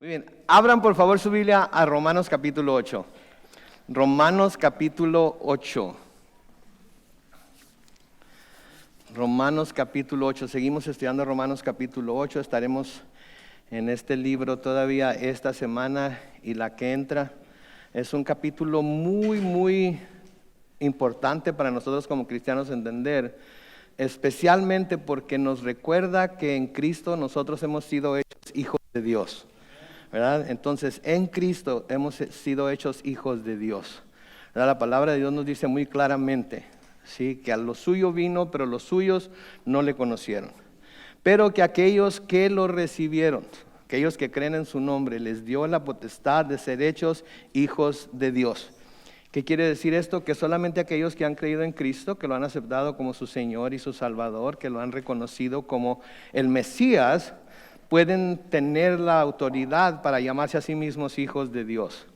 Muy bien, abran por favor su Biblia a Romanos capítulo 8. Romanos capítulo 8. Romanos capítulo 8. Seguimos estudiando Romanos capítulo 8. Estaremos en este libro todavía esta semana y la que entra. Es un capítulo muy importante para nosotros como cristianos entender, especialmente porque nos recuerda que en Cristo nosotros hemos sido hechos hijos de Dios, ¿verdad? Entonces, en Cristo hemos sido hechos hijos de Dios, ¿verdad? La palabra de Dios nos dice muy claramente, ¿sí?, que a lo suyo vino, pero los suyos no le conocieron. Pero que aquellos que lo recibieron, aquellos que creen en su nombre, les dio la potestad de ser hechos hijos de Dios. ¿Qué quiere decir esto? Que solamente aquellos que han creído en Cristo, que lo han aceptado como su Señor y su Salvador, que lo han reconocido como el Mesías, pueden tener la autoridad para llamarse a sí mismos hijos de Dios.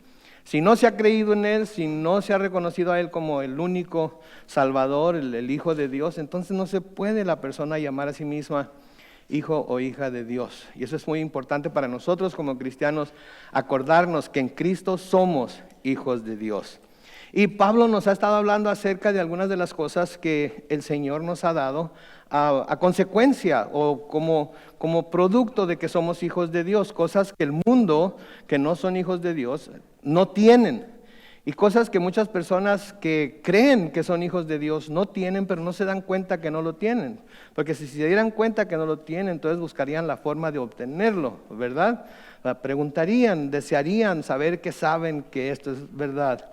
Si no se ha creído en Él, si no se ha reconocido a Él como el único Salvador, el Hijo de Dios, entonces no se puede la persona llamar a sí misma hijo o hija de Dios. Y eso es muy importante para nosotros como cristianos, acordarnos que en Cristo somos hijos de Dios. Y Pablo nos ha estado hablando acerca de algunas de las cosas que el Señor nos ha dado a consecuencia o como producto de que somos hijos de Dios, cosas que el mundo, que no son hijos de Dios, no tienen, y cosas que muchas personas que creen que son hijos de Dios no tienen, pero no se dan cuenta que no lo tienen, porque si se dieran cuenta que no lo tienen, entonces buscarían la forma de obtenerlo, ¿verdad? Preguntarían, desearían saber que saben que esto es verdad.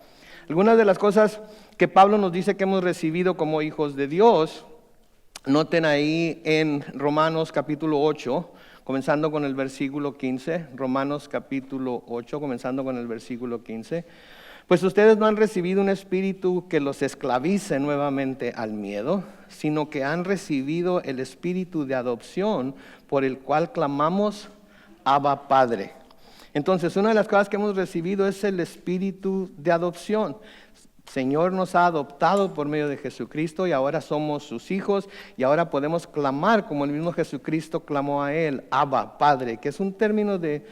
Algunas de las cosas que Pablo nos dice que hemos recibido como hijos de Dios, noten ahí en Romanos capítulo 8, comenzando con el versículo 15, Romanos capítulo 8, comenzando con el versículo 15. Pues ustedes no han recibido un espíritu que los esclavice nuevamente al miedo, sino que han recibido el espíritu de adopción por el cual clamamos, Abba, Padre. Entonces, una de las cosas que hemos recibido es el espíritu de adopción. El Señor nos ha adoptado por medio de Jesucristo y ahora somos sus hijos y ahora podemos clamar como el mismo Jesucristo clamó a Él, Abba, Padre, que es un término de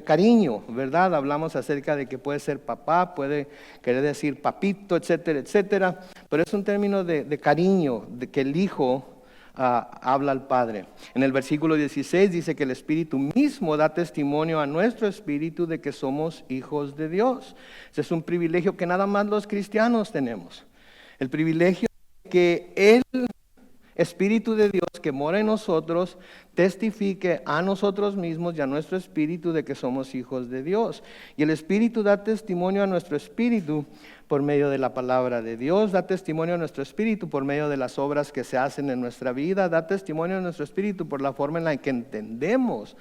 cariño, ¿verdad? Hablamos acerca de que puede ser papá, puede querer decir papito, etcétera, etcétera, pero es un término de cariño, de que el hijo habla al Padre. En el versículo 16 dice que el Espíritu mismo da testimonio a nuestro espíritu de que somos hijos de Dios. Ese es un privilegio que nada más los cristianos tenemos. El privilegio de que el Espíritu de Dios que mora en nosotros testifique a nosotros mismos y a nuestro espíritu de que somos hijos de Dios. Y el Espíritu da testimonio a nuestro espíritu por medio de la palabra de Dios, da testimonio a nuestro espíritu por medio de las obras que se hacen en nuestra vida, da testimonio a nuestro espíritu por la forma en la que entendemos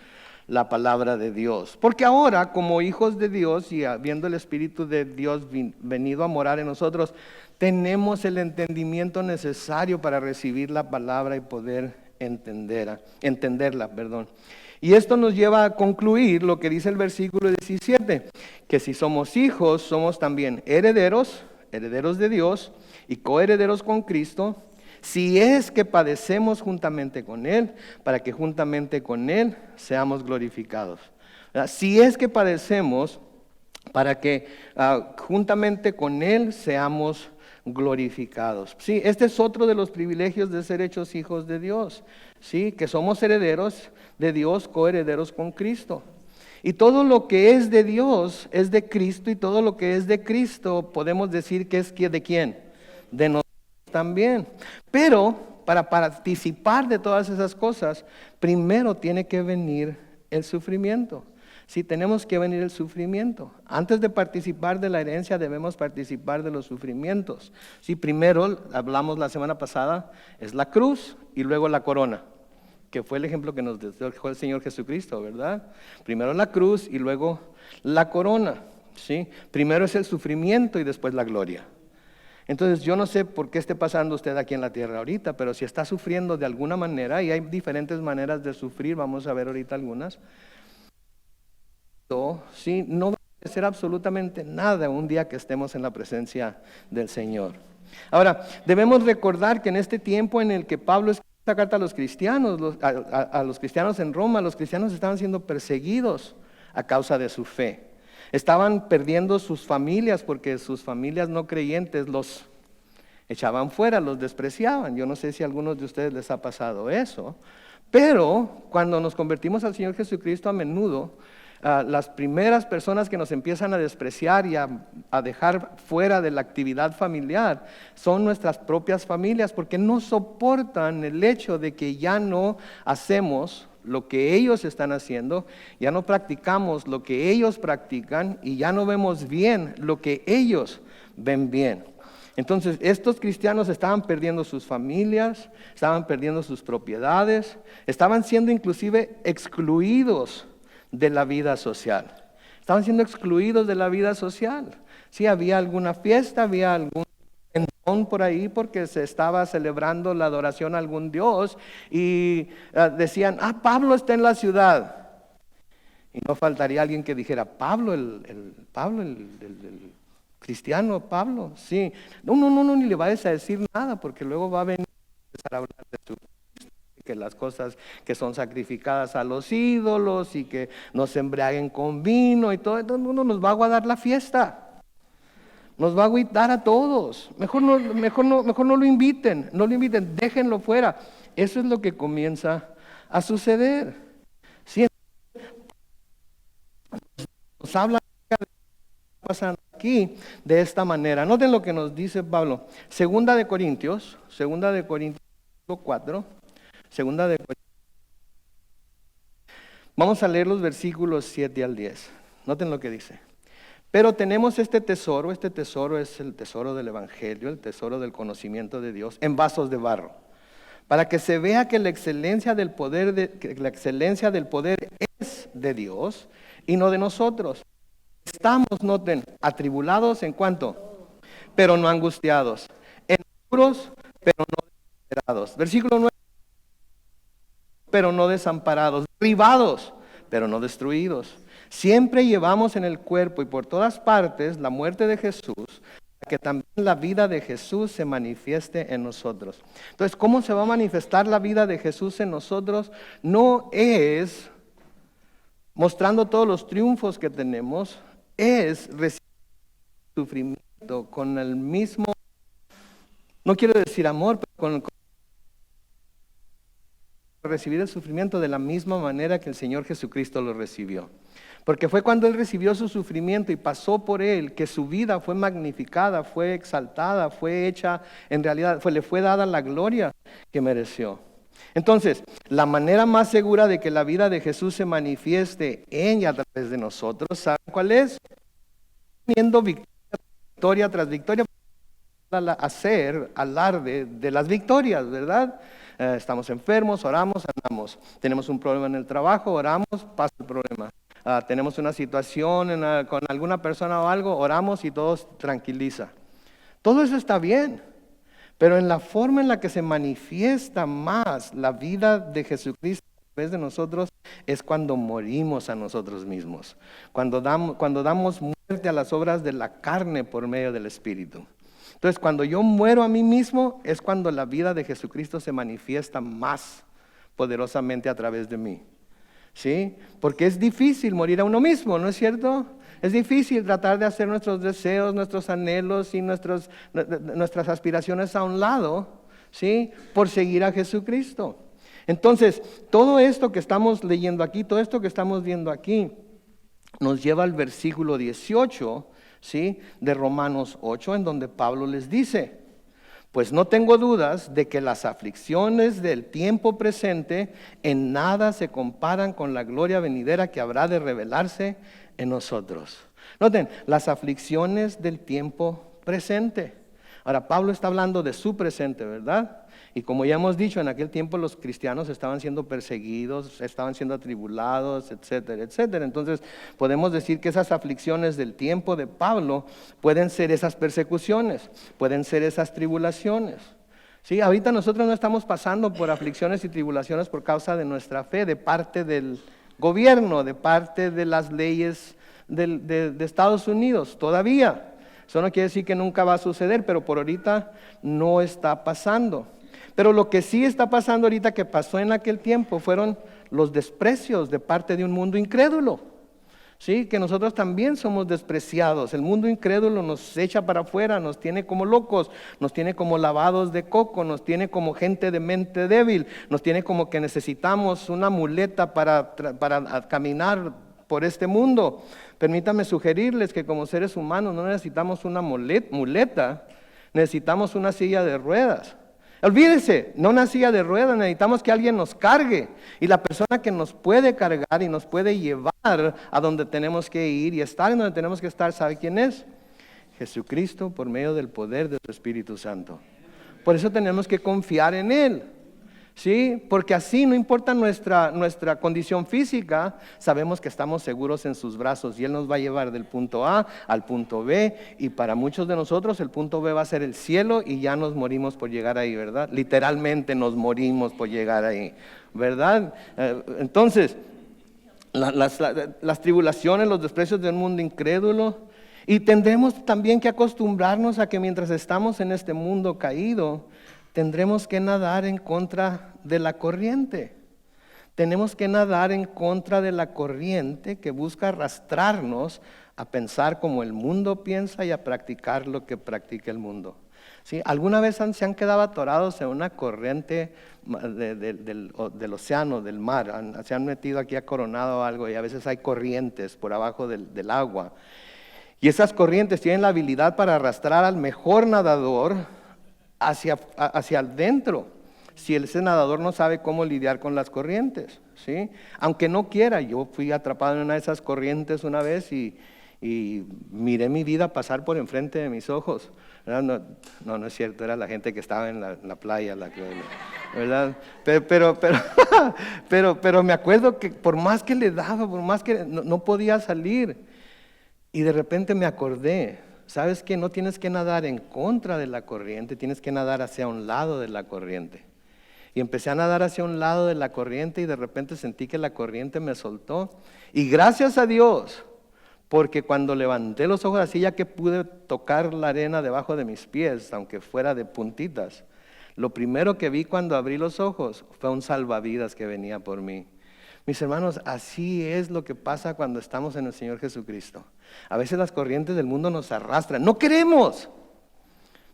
la palabra de Dios. Porque ahora, como hijos de Dios y habiendo el Espíritu de Dios venido a morar en nosotros, tenemos el entendimiento necesario para recibir la palabra y poder entenderla. Y esto nos lleva a concluir lo que dice el versículo 17, que si somos hijos, somos también herederos de Dios y coherederos con Cristo, si es que padecemos juntamente con Él, para que juntamente con Él seamos glorificados. Si es que padecemos, para que juntamente con Él seamos glorificados. Sí, este es otro de los privilegios de ser hechos hijos de Dios. Sí, que somos herederos de Dios, coherederos con Cristo. Y todo lo que es de Dios es de Cristo, y todo lo que es de Cristo podemos decir que es de ¿quién? De nosotros también. Pero para participar de todas esas cosas, primero tiene que venir el sufrimiento. Sí, tenemos que venir el sufrimiento. Antes de participar de la herencia debemos participar de los sufrimientos. Sí, primero, hablamos la semana pasada, es la cruz y luego la corona, que fue el ejemplo que nos dejó el Señor Jesucristo, ¿verdad? Primero la cruz y luego la corona, ¿sí? Primero es el sufrimiento y después la gloria. Entonces yo no sé por qué esté pasando usted aquí en la tierra ahorita, pero si está sufriendo de alguna manera, y hay diferentes maneras de sufrir, vamos a ver ahorita algunas, ¿sí? No va a ser absolutamente nada un día que estemos en la presencia del Señor. Ahora, debemos recordar que en este tiempo en el que Pablo escribe esta carta a los cristianos, a los cristianos en Roma, los cristianos estaban siendo perseguidos a causa de su fe. Estaban perdiendo sus familias porque sus familias no creyentes los echaban fuera, los despreciaban. Yo no sé si a algunos de ustedes les ha pasado eso, pero cuando nos convertimos al Señor Jesucristo, a menudo las primeras personas que nos empiezan a despreciar y a dejar fuera de la actividad familiar son nuestras propias familias, porque no soportan el hecho de que ya no hacemos lo que ellos están haciendo, ya no practicamos lo que ellos practican y ya no vemos bien lo que ellos ven bien. Entonces, estos cristianos estaban perdiendo sus familias, estaban perdiendo sus propiedades, estaban siendo inclusive excluidos de la vida social. Estaban siendo excluidos de la vida social. Sí, había alguna fiesta, había algún entón por ahí porque se estaba celebrando la adoración a algún dios y decían, Pablo está en la ciudad. Y no faltaría alguien que dijera, Pablo, el cristiano Pablo, sí. No, ni le vayas a decir nada porque luego va a venir a empezar a hablar de su que las cosas que son sacrificadas a los ídolos y que no se embriaguen con vino y todo el mundo nos va a aguardar la fiesta. Nos va a agüitar a todos. Mejor no lo inviten, déjenlo fuera. Eso es lo que comienza a suceder. ¿Sí? Nos habla de lo que está pasando aquí de esta manera. Noten lo que nos dice Pablo. Segunda de Corintios 4. Vamos a leer los versículos 7 al 10. Noten lo que dice. Pero tenemos este tesoro es el tesoro del Evangelio, el tesoro del conocimiento de Dios, en vasos de barro, para que se vea que la excelencia del poder es de Dios y no de nosotros. Estamos, noten, atribulados en cuanto, pero no angustiados, en apuros, pero no desesperados. Versículo 9. Pero no desamparados, derribados, pero no destruidos. Siempre llevamos en el cuerpo y por todas partes la muerte de Jesús, para que también la vida de Jesús se manifieste en nosotros. Entonces, ¿cómo se va a manifestar la vida de Jesús en nosotros? No es mostrando todos los triunfos que tenemos, es recibir sufrimiento con el mismo, no quiero decir amor, pero con recibir el sufrimiento de la misma manera que el Señor Jesucristo lo recibió. Porque fue cuando Él recibió su sufrimiento y pasó por Él que su vida fue magnificada, fue exaltada, fue hecha, en realidad le fue dada la gloria que mereció. Entonces, la manera más segura de que la vida de Jesús se manifieste en y a través de nosotros, ¿saben cuál es? Teniendo victoria tras victoria, hacer alarde de las victorias, ¿verdad? Estamos enfermos, oramos, andamos. Tenemos un problema en el trabajo, oramos, pasa el problema. Tenemos una situación con alguna persona o algo, oramos y todo se tranquiliza. Todo eso está bien, pero en la forma en la que se manifiesta más la vida de Jesucristo a través de nosotros es cuando morimos a nosotros mismos, cuando damos muerte a las obras de la carne por medio del Espíritu. Entonces, cuando yo muero a mí mismo, es cuando la vida de Jesucristo se manifiesta más poderosamente a través de mí. ¿Sí? Porque es difícil morir a uno mismo, ¿no es cierto? Es difícil tratar de hacer nuestros deseos, nuestros anhelos y nuestras aspiraciones a un lado, ¿sí? Por seguir a Jesucristo. Entonces, todo esto que estamos leyendo aquí, todo esto que estamos viendo aquí, nos lleva al versículo 18, ¿sí? De Romanos 8, en donde Pablo les dice, pues no tengo dudas de que las aflicciones del tiempo presente en nada se comparan con la gloria venidera que habrá de revelarse en nosotros. Noten, las aflicciones del tiempo presente. Ahora, Pablo está hablando de su presente, ¿verdad? Y como ya hemos dicho, en aquel tiempo los cristianos estaban siendo perseguidos, estaban siendo atribulados, etcétera, etcétera. Entonces, podemos decir que esas aflicciones del tiempo de Pablo pueden ser esas persecuciones, pueden ser esas tribulaciones. Sí, ahorita nosotros no estamos pasando por aflicciones y tribulaciones por causa de nuestra fe, de parte del gobierno, de parte de las leyes de Estados Unidos, todavía. Eso no quiere decir que nunca va a suceder, pero por ahorita no está pasando. Pero lo que sí está pasando ahorita, que pasó en aquel tiempo, fueron los desprecios de parte de un mundo incrédulo. Sí, que nosotros también somos despreciados. El mundo incrédulo nos echa para afuera, nos tiene como locos, nos tiene como lavados de coco, nos tiene como gente de mente débil, nos tiene como que necesitamos una muleta para caminar por este mundo. Permítame sugerirles que como seres humanos no necesitamos una muleta, necesitamos una silla de ruedas. Olvídese, no una silla de ruedas, necesitamos que alguien nos cargue. Y la persona que nos puede cargar y nos puede llevar a donde tenemos que ir y estar en donde tenemos que estar, ¿sabe quién es? Jesucristo, por medio del poder de su Espíritu Santo. Por eso tenemos que confiar en Él. ¿Sí? Porque así no importa nuestra condición física, sabemos que estamos seguros en sus brazos y Él nos va a llevar del punto A al punto B, y para muchos de nosotros el punto B va a ser el cielo y ya nos morimos por llegar ahí, ¿verdad? Literalmente nos morimos por llegar ahí, ¿verdad? Entonces, las tribulaciones, los desprecios del mundo incrédulo, y tendremos también que acostumbrarnos a que mientras estamos en este mundo caído, tendremos que nadar en contra de la corriente. Tenemos que nadar en contra de la corriente que busca arrastrarnos a pensar como el mundo piensa y a practicar lo que practica el mundo. ¿Sí? ¿Alguna vez se han quedado atorados en una corriente del océano, del mar? Se han metido aquí a Coronado o algo y a veces hay corrientes por abajo del agua. Y esas corrientes tienen la habilidad para arrastrar al mejor nadador hacia adentro, si ese nadador no sabe cómo lidiar con las corrientes, ¿sí? Aunque no quiera. Yo fui atrapado en una de esas corrientes una vez y miré mi vida pasar por enfrente de mis ojos. No es cierto, era la gente que estaba en la playa, ¿verdad? Pero me acuerdo que por más que le daba, por más que no podía salir, y de repente me acordé. ¿Sabes qué? No tienes que nadar en contra de la corriente, tienes que nadar hacia un lado de la corriente. Y empecé a nadar hacia un lado de la corriente y de repente sentí que la corriente me soltó. Y gracias a Dios, porque cuando levanté los ojos así, ya que pude tocar la arena debajo de mis pies, aunque fuera de puntitas, lo primero que vi cuando abrí los ojos fue un salvavidas que venía por mí. Mis hermanos, así es lo que pasa cuando estamos en el Señor Jesucristo. A veces las corrientes del mundo nos arrastran. No queremos,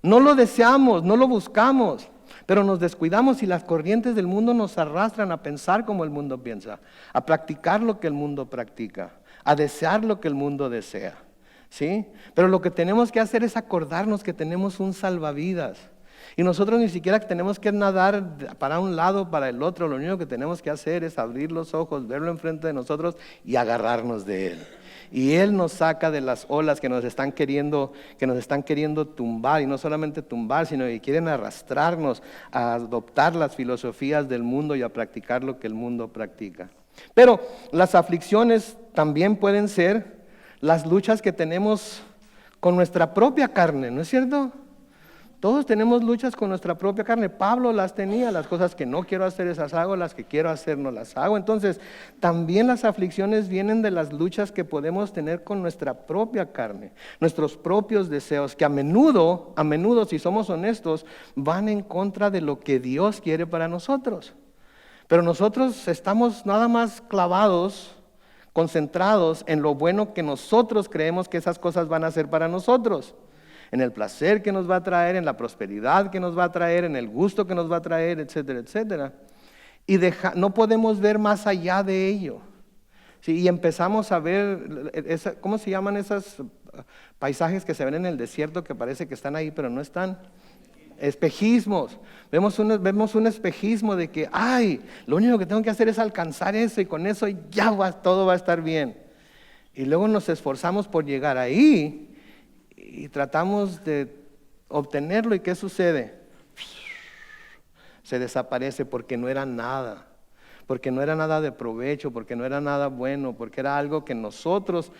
no lo deseamos, no lo buscamos, pero nos descuidamos y las corrientes del mundo nos arrastran a pensar como el mundo piensa, a practicar lo que el mundo practica, a desear lo que el mundo desea. ¿Sí? Pero lo que tenemos que hacer es acordarnos que tenemos un salvavidas. Y nosotros ni siquiera tenemos que nadar para un lado, para el otro. Lo único que tenemos que hacer es abrir los ojos, verlo enfrente de nosotros y agarrarnos de Él. Y Él nos saca de las olas que nos están queriendo tumbar. Y no solamente tumbar, sino que quieren arrastrarnos a adoptar las filosofías del mundo y a practicar lo que el mundo practica. Pero las aflicciones también pueden ser las luchas que tenemos con nuestra propia carne, ¿no es cierto? Todos tenemos luchas con nuestra propia carne. Pablo las tenía, las cosas que no quiero hacer esas hago, las que quiero hacer no las hago. Entonces, también las aflicciones vienen de las luchas que podemos tener con nuestra propia carne, nuestros propios deseos, que a menudo, si somos honestos, van en contra de lo que Dios quiere para nosotros. Pero nosotros estamos nada más clavados, concentrados en lo bueno que nosotros creemos que esas cosas van a hacer para nosotros. En el placer que nos va a traer, en la prosperidad que nos va a traer, en el gusto que nos va a traer, etcétera, etcétera. Y no podemos ver más allá de ello. ¿Sí? Y empezamos a ver, ¿cómo se llaman esos paisajes que se ven en el desierto que parece que están ahí pero no están? Espejismos. Vemos un espejismo de que, lo único que tengo que hacer es alcanzar eso y con eso ya todo va a estar bien. Y luego nos esforzamos por llegar ahí y tratamos de obtenerlo, ¿y qué sucede? Se desaparece porque no era nada de provecho, porque no era nada bueno, porque era algo que nosotros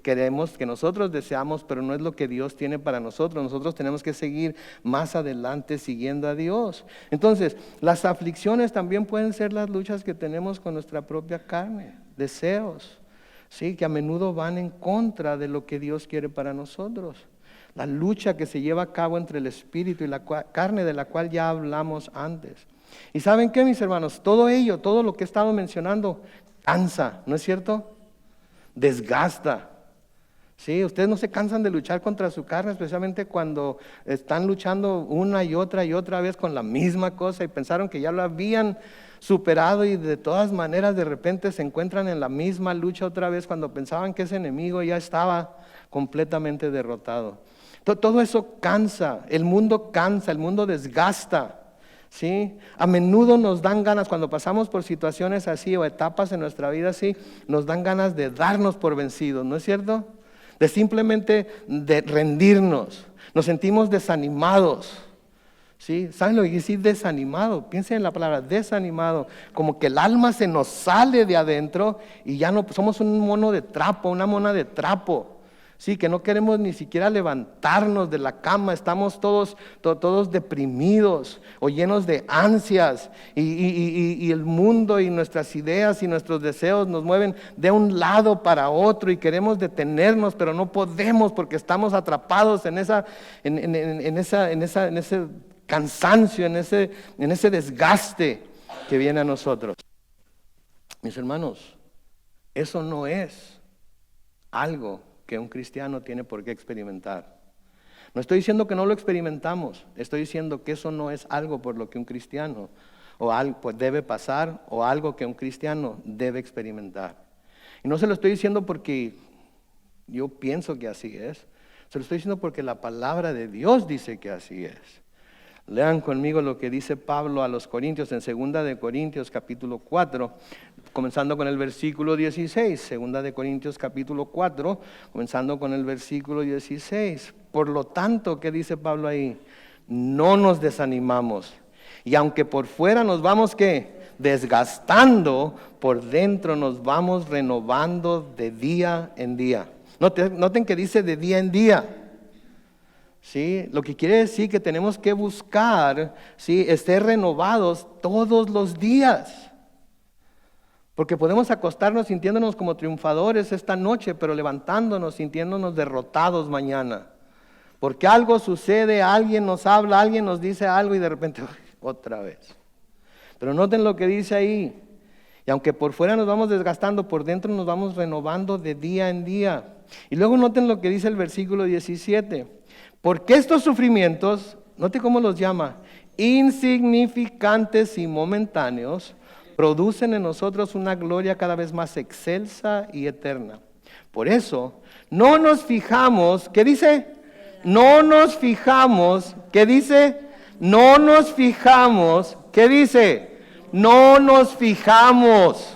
queremos, que nosotros deseamos, pero no es lo que Dios tiene para nosotros. Nosotros tenemos que seguir más adelante siguiendo a Dios. Entonces, las aflicciones también pueden ser las luchas que tenemos con nuestra propia carne, deseos. Sí, que a menudo van en contra de lo que Dios quiere para nosotros. La lucha que se lleva a cabo entre el espíritu y la carne, de la cual ya hablamos antes. ¿Y saben qué, mis hermanos? Todo ello, todo lo que he estado mencionando, cansa, ¿no es cierto? desgasta. Sí, ustedes no se cansan de luchar contra su carne, especialmente cuando están luchando una y otra vez con la misma cosa y pensaron que ya lo habían superado y de todas maneras de repente se encuentran en la misma lucha otra vez cuando pensaban que ese enemigo ya estaba completamente derrotado. Todo eso cansa, el mundo desgasta. ¿Sí? A menudo nos dan ganas, cuando pasamos por situaciones así o etapas en nuestra vida así, nos dan ganas de darnos por vencidos, ¿no es cierto? De simplemente de rendirnos, nos sentimos desanimados. ¿Sí? ¿Saben lo que quiere decir desanimado? Piensen en la palabra desanimado, como que el alma se nos sale de adentro y ya no somos un mono de trapo, una mona de trapo. Sí, que no queremos ni siquiera levantarnos de la cama, estamos todos deprimidos o llenos de ansias y el mundo y nuestras ideas y nuestros deseos nos mueven de un lado para otro y queremos detenernos, pero no podemos porque estamos atrapados en ese cansancio, en ese desgaste que viene a nosotros. Mis hermanos, eso no es algo que un cristiano tiene por qué experimentar. No estoy diciendo que no lo experimentamos, estoy diciendo que eso no es algo por lo que un cristiano o algo pues debe pasar o algo que un cristiano debe experimentar. Y no se lo estoy diciendo porque yo pienso que así es, se lo estoy diciendo porque la palabra de Dios dice que así es. Lean conmigo lo que dice Pablo a los Corintios en 2 de Corintios capítulo 4, comenzando con el versículo 16. 2 de Corintios capítulo 4, comenzando con el versículo 16. Por lo tanto, ¿qué dice Pablo ahí? No nos desanimamos. Y aunque por fuera nos vamos, ¿qué? Desgastando, por dentro nos vamos renovando de día en día. Noten que dice de día en día. ¿Sí? Lo que quiere decir que tenemos que buscar, ¿sí?, estar renovados todos los días. Porque podemos acostarnos sintiéndonos como triunfadores esta noche, pero levantándonos, sintiéndonos derrotados mañana. Porque algo sucede, alguien nos habla, alguien nos dice algo y de repente, otra vez. Pero noten lo que dice ahí. Y aunque por fuera nos vamos desgastando, por dentro nos vamos renovando de día en día. Y luego noten lo que dice el versículo 17. Porque estos sufrimientos, note cómo los llama, insignificantes y momentáneos, producen en nosotros una gloria cada vez más excelsa y eterna. Por eso, no nos fijamos, ¿qué dice? No nos fijamos, ¿qué dice? No nos fijamos, ¿qué dice? No nos fijamos.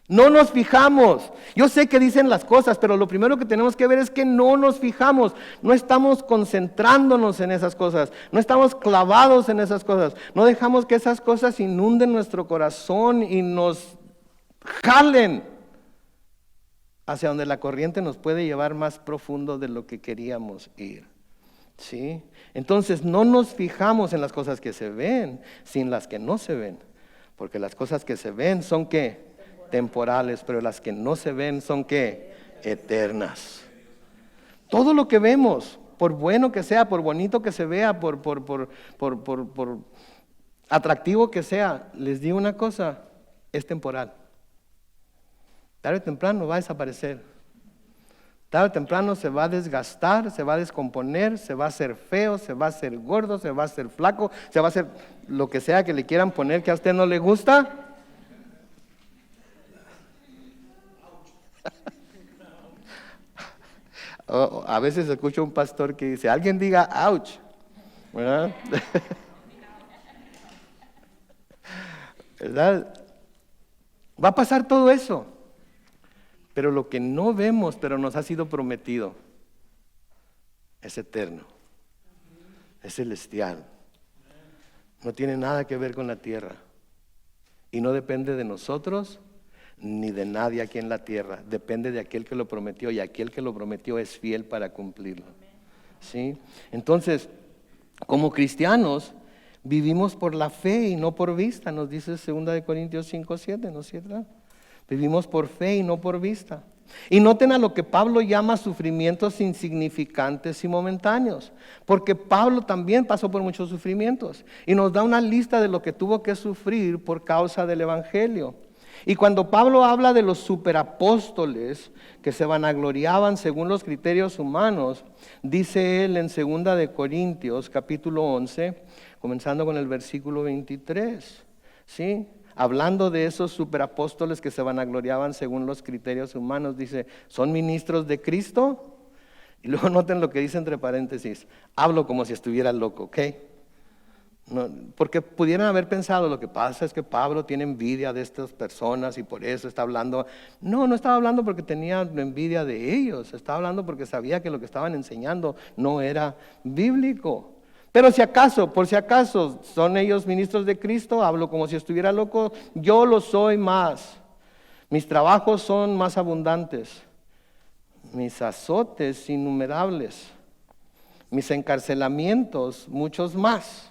No nos fijamos. Yo sé que dicen las cosas, pero lo primero que tenemos que ver es que no nos fijamos. No estamos concentrándonos en esas cosas. No estamos clavados en esas cosas. No dejamos que esas cosas inunden nuestro corazón y nos jalen hacia donde la corriente nos puede llevar más profundo de lo que queríamos ir. ¿Sí? Entonces no nos fijamos en las cosas que se ven, sin las que no se ven. Porque las cosas que se ven son ¿qué? Temporales, pero las que no se ven son ¿qué? Eternas. Todo lo que vemos, por bueno que sea, por bonito que se vea, por atractivo que sea, les digo una cosa, es temporal. Tarde o temprano va a desaparecer. Tarde o temprano se va a desgastar, se va a descomponer, se va a hacer feo, se va a hacer gordo, se va a hacer flaco, se va a hacer lo que sea que le quieran poner que a usted no le gusta. A veces escucho un pastor que dice, alguien diga ouch, ¿verdad? ¿Verdad? Va a pasar todo eso, pero lo que no vemos, pero nos ha sido prometido, es eterno, es celestial, no tiene nada que ver con la tierra y no depende de nosotros ni de nadie aquí en la tierra, depende de aquel que lo prometió y aquel que lo prometió es fiel para cumplirlo. ¿Sí? Entonces, como cristianos, vivimos por la fe y no por vista, nos dice 2 de Corintios 5:7, ¿no es cierto? Vivimos por fe y no por vista. Y noten a lo que Pablo llama sufrimientos insignificantes y momentáneos, porque Pablo también pasó por muchos sufrimientos y nos da una lista de lo que tuvo que sufrir por causa del evangelio. Y cuando Pablo habla de los superapóstoles que se vanagloriaban según los criterios humanos, dice él en 2 de Corintios capítulo 11, comenzando con el versículo 23, ¿sí? Hablando de esos superapóstoles que se vanagloriaban según los criterios humanos, dice, ¿son ministros de Cristo? Y luego noten lo que dice entre paréntesis, hablo como si estuviera loco, ¿ok? No, porque pudieran haber pensado, lo que pasa es que Pablo tiene envidia de estas personas y por eso está hablando. No estaba hablando porque tenía envidia de ellos, estaba hablando porque sabía que lo que estaban enseñando no era bíblico. Pero si acaso, por si acaso, son ellos ministros de Cristo, hablo como si estuviera loco, yo lo soy más. Mis trabajos son más abundantes, mis azotes innumerables, mis encarcelamientos muchos más.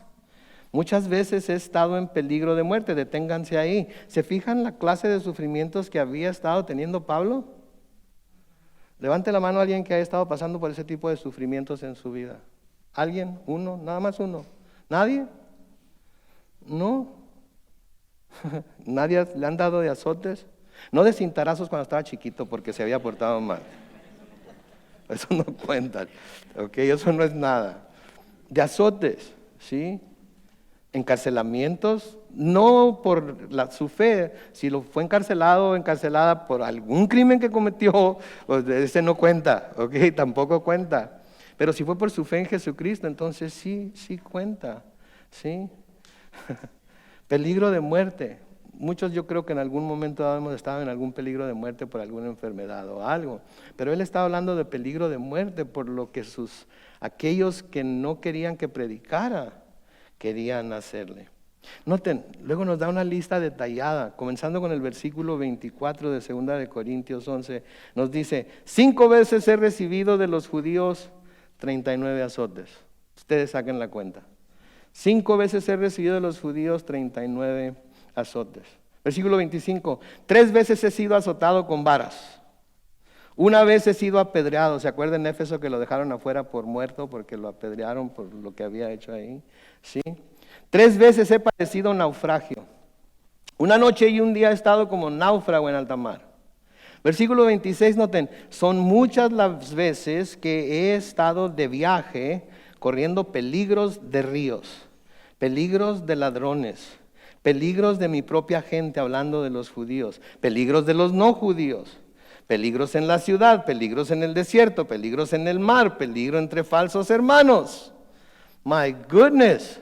Muchas veces he estado en peligro de muerte, deténganse ahí. ¿Se fijan la clase de sufrimientos que había estado teniendo Pablo? Levante la mano a alguien que haya estado pasando por ese tipo de sufrimientos en su vida. ¿Alguien? ¿Uno? ¿Nada más uno? ¿Nadie? ¿No? ¿Nadie le han dado de azotes? No de cintarazos cuando estaba chiquito porque se había portado mal. Eso no cuenta, ¿ok? Eso no es nada. De azotes, ¿sí? Encarcelamientos, no por su fe, si lo fue encarcelado o encarcelada por algún crimen que cometió, pues ese no cuenta, ¿ok? Tampoco cuenta. Pero si fue por su fe en Jesucristo, entonces sí cuenta, ¿sí? Peligro de muerte. Muchos yo creo que en algún momento hemos estado en algún peligro de muerte por alguna enfermedad o algo. Pero él estaba hablando de peligro de muerte por lo que aquellos que no querían que predicara, querían hacerle. Noten, luego nos da una lista detallada, comenzando con el versículo 24 de 2 de Corintios 11, nos dice, 5 veces he recibido de los judíos 39 azotes. Ustedes saquen la cuenta. 5 veces he recibido de los judíos 39 azotes. Versículo 25, 3 veces he sido azotado con varas. 1 vez he sido apedreado. ¿Se acuerdan en Éfeso que lo dejaron afuera por muerto porque lo apedrearon por lo que había hecho ahí? ¿Sí? 3 veces he padecido naufragio. 1 noche y 1 día he estado como náufrago en alta mar. Versículo 26, noten, son muchas las veces que he estado de viaje corriendo peligros de ríos, peligros de ladrones, peligros de mi propia gente, hablando de los judíos, peligros de los no judíos. Peligros en la ciudad, peligros en el desierto, peligros en el mar, peligro entre falsos hermanos. My goodness,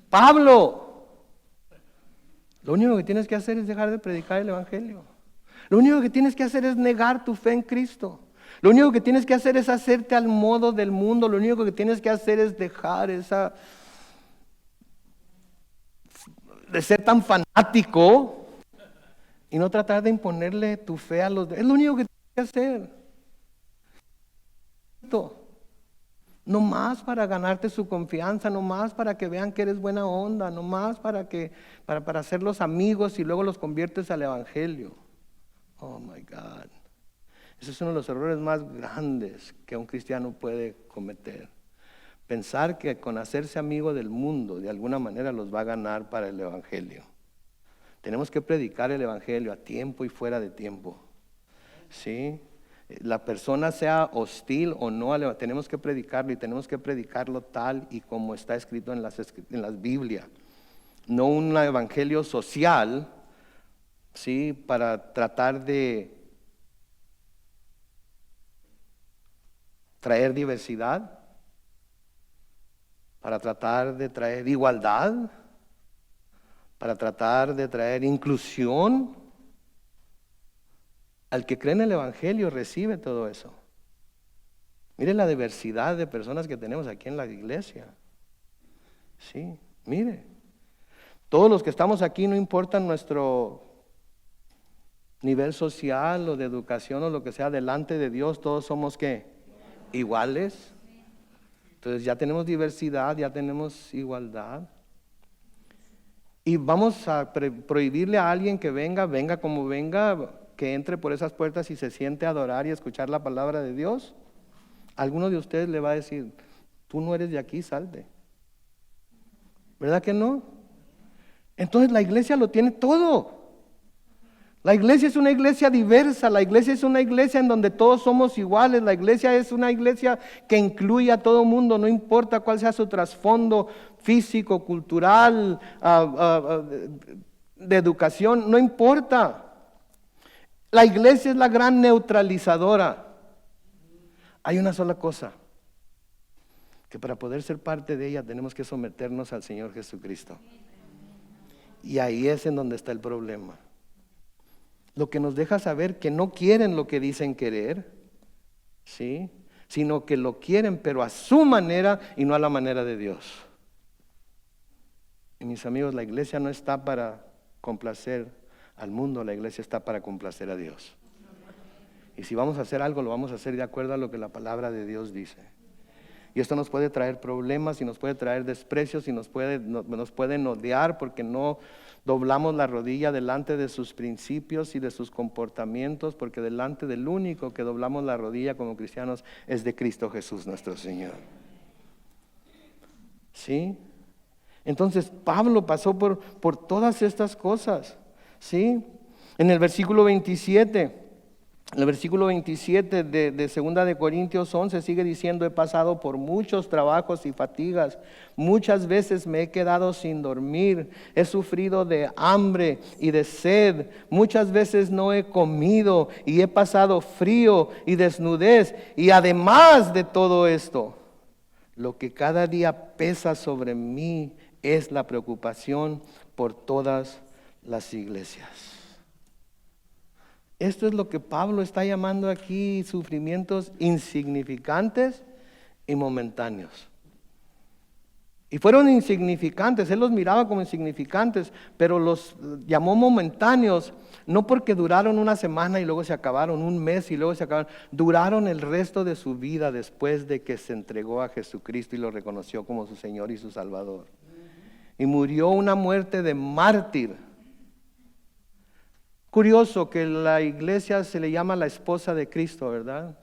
Pablo, lo único que tienes que hacer es dejar de predicar el evangelio. Lo único que tienes que hacer es negar tu fe en Cristo. Lo único que tienes que hacer es hacerte al modo del mundo. Lo único que tienes que hacer es dejar de ser tan fanático y no tratar de imponerle tu fe a los demás. Es lo único que tienes que hacer. No más para ganarte su confianza, no más para que vean que eres buena onda, no más para hacerlos amigos y luego los conviertes al evangelio. Oh my God. Ese es uno de los errores más grandes que un cristiano puede cometer. Pensar que con hacerse amigo del mundo de alguna manera los va a ganar para el evangelio. Tenemos que predicar el evangelio a tiempo y fuera de tiempo. ¿Sí? La persona sea hostil o no, tenemos que predicarlo y tenemos que predicarlo tal y como está escrito en las Biblias. No un evangelio social, ¿sí? Para tratar de traer diversidad, para tratar de traer igualdad, para tratar de traer inclusión. Al que cree en el evangelio recibe todo eso. Mire la diversidad de personas que tenemos aquí en la iglesia. Sí, mire. Todos los que estamos aquí, no importa nuestro nivel social o de educación o lo que sea, delante de Dios todos somos ¿qué? Iguales. Entonces ya tenemos diversidad, ya tenemos igualdad. Y vamos a prohibirle a alguien que venga como venga, que entre por esas puertas y se siente a adorar y escuchar la palabra de Dios. Alguno de ustedes le va a decir, tú no eres de aquí, salte. ¿Verdad que no? Entonces la iglesia lo tiene todo. La iglesia es una iglesia diversa, la iglesia es una iglesia en donde todos somos iguales, la iglesia es una iglesia que incluye a todo mundo, no importa cuál sea su trasfondo físico, cultural, de educación, no importa. La iglesia es la gran neutralizadora. Hay una sola cosa, que para poder ser parte de ella tenemos que someternos al Señor Jesucristo. Y ahí es en donde está el problema. Lo que nos deja saber que no quieren lo que dicen querer, ¿sí? Sino que lo quieren, pero a su manera y no a la manera de Dios. Y mis amigos, la iglesia no está para complacer al mundo, la iglesia está para complacer a Dios. Y si vamos a hacer algo, lo vamos a hacer de acuerdo a lo que la palabra de Dios dice. Y esto nos puede traer problemas y nos puede traer desprecios y nos pueden odiar porque no doblamos la rodilla delante de sus principios y de sus comportamientos, porque delante del único que doblamos la rodilla como cristianos es de Cristo Jesús nuestro Señor. ¿Sí? Entonces Pablo pasó por todas estas cosas. ¿Sí? En el versículo 27... El versículo 27 de 2 de Corintios 11 sigue diciendo: he pasado por muchos trabajos y fatigas, muchas veces me he quedado sin dormir, he sufrido de hambre y de sed, muchas veces no he comido y he pasado frío y desnudez. Y además de todo esto, lo que cada día pesa sobre mí es la preocupación por todas las iglesias. Esto es lo que Pablo está llamando aquí sufrimientos insignificantes y momentáneos. Y fueron insignificantes, él los miraba como insignificantes, pero los llamó momentáneos, no porque duraron una semana y luego se acabaron, un mes y luego se acabaron, duraron el resto de su vida después de que se entregó a Jesucristo y lo reconoció como su Señor y su Salvador. Y murió una muerte de mártir. Curioso que la iglesia se le llama la esposa de Cristo, ¿verdad?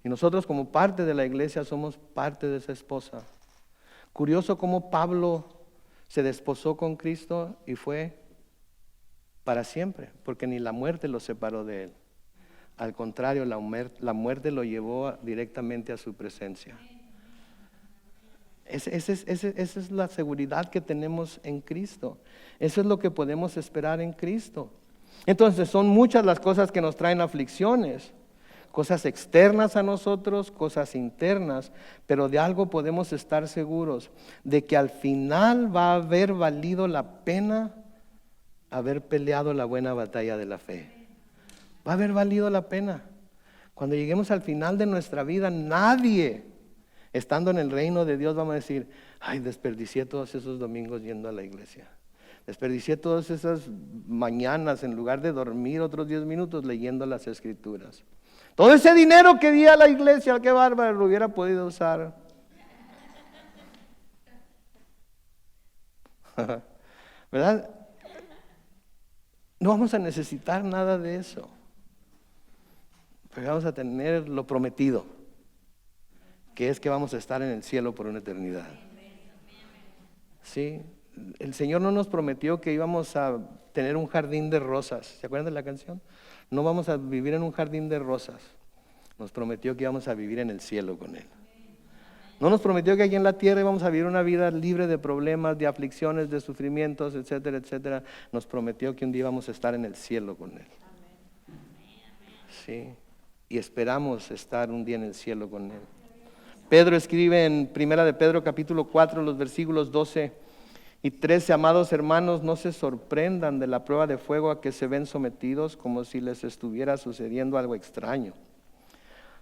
Y nosotros como parte de la iglesia somos parte de esa esposa. Curioso cómo Pablo se desposó con Cristo y fue para siempre, porque ni la muerte lo separó de él. Al contrario, la muerte lo llevó directamente a su presencia. Esa es la seguridad que tenemos en Cristo. Eso es lo que podemos esperar en Cristo. Entonces son muchas las cosas que nos traen aflicciones, cosas externas a nosotros, cosas internas, pero de algo podemos estar seguros, de que al final va a haber valido la pena haber peleado la buena batalla de la fe. Va a haber valido la pena. Cuando lleguemos al final de nuestra vida, nadie, estando en el reino de Dios, vamos a decir: ay, desperdicié todos esos domingos yendo a la iglesia. Desperdicié todas esas mañanas en lugar de dormir otros 10 minutos leyendo las escrituras. Todo ese dinero que di a la iglesia, qué bárbaro, lo hubiera podido usar. ¿Verdad? No vamos a necesitar nada de eso. Pero vamos a tener lo prometido, que es que vamos a estar en el cielo por una eternidad. ¿Sí? El Señor no nos prometió que íbamos a tener un jardín de rosas. ¿Se acuerdan de la canción? No vamos a vivir en un jardín de rosas. Nos prometió que íbamos a vivir en el cielo con Él. No nos prometió que aquí en la tierra íbamos a vivir una vida libre de problemas, de aflicciones, de sufrimientos, etcétera, etcétera. Nos prometió que un día íbamos a estar en el cielo con Él. Sí. Y esperamos estar un día en el cielo con Él. Pedro escribe en 1 de Pedro capítulo 4, los versículos 12 y 13: amados hermanos, no se sorprendan de la prueba de fuego a que se ven sometidos, como si les estuviera sucediendo algo extraño.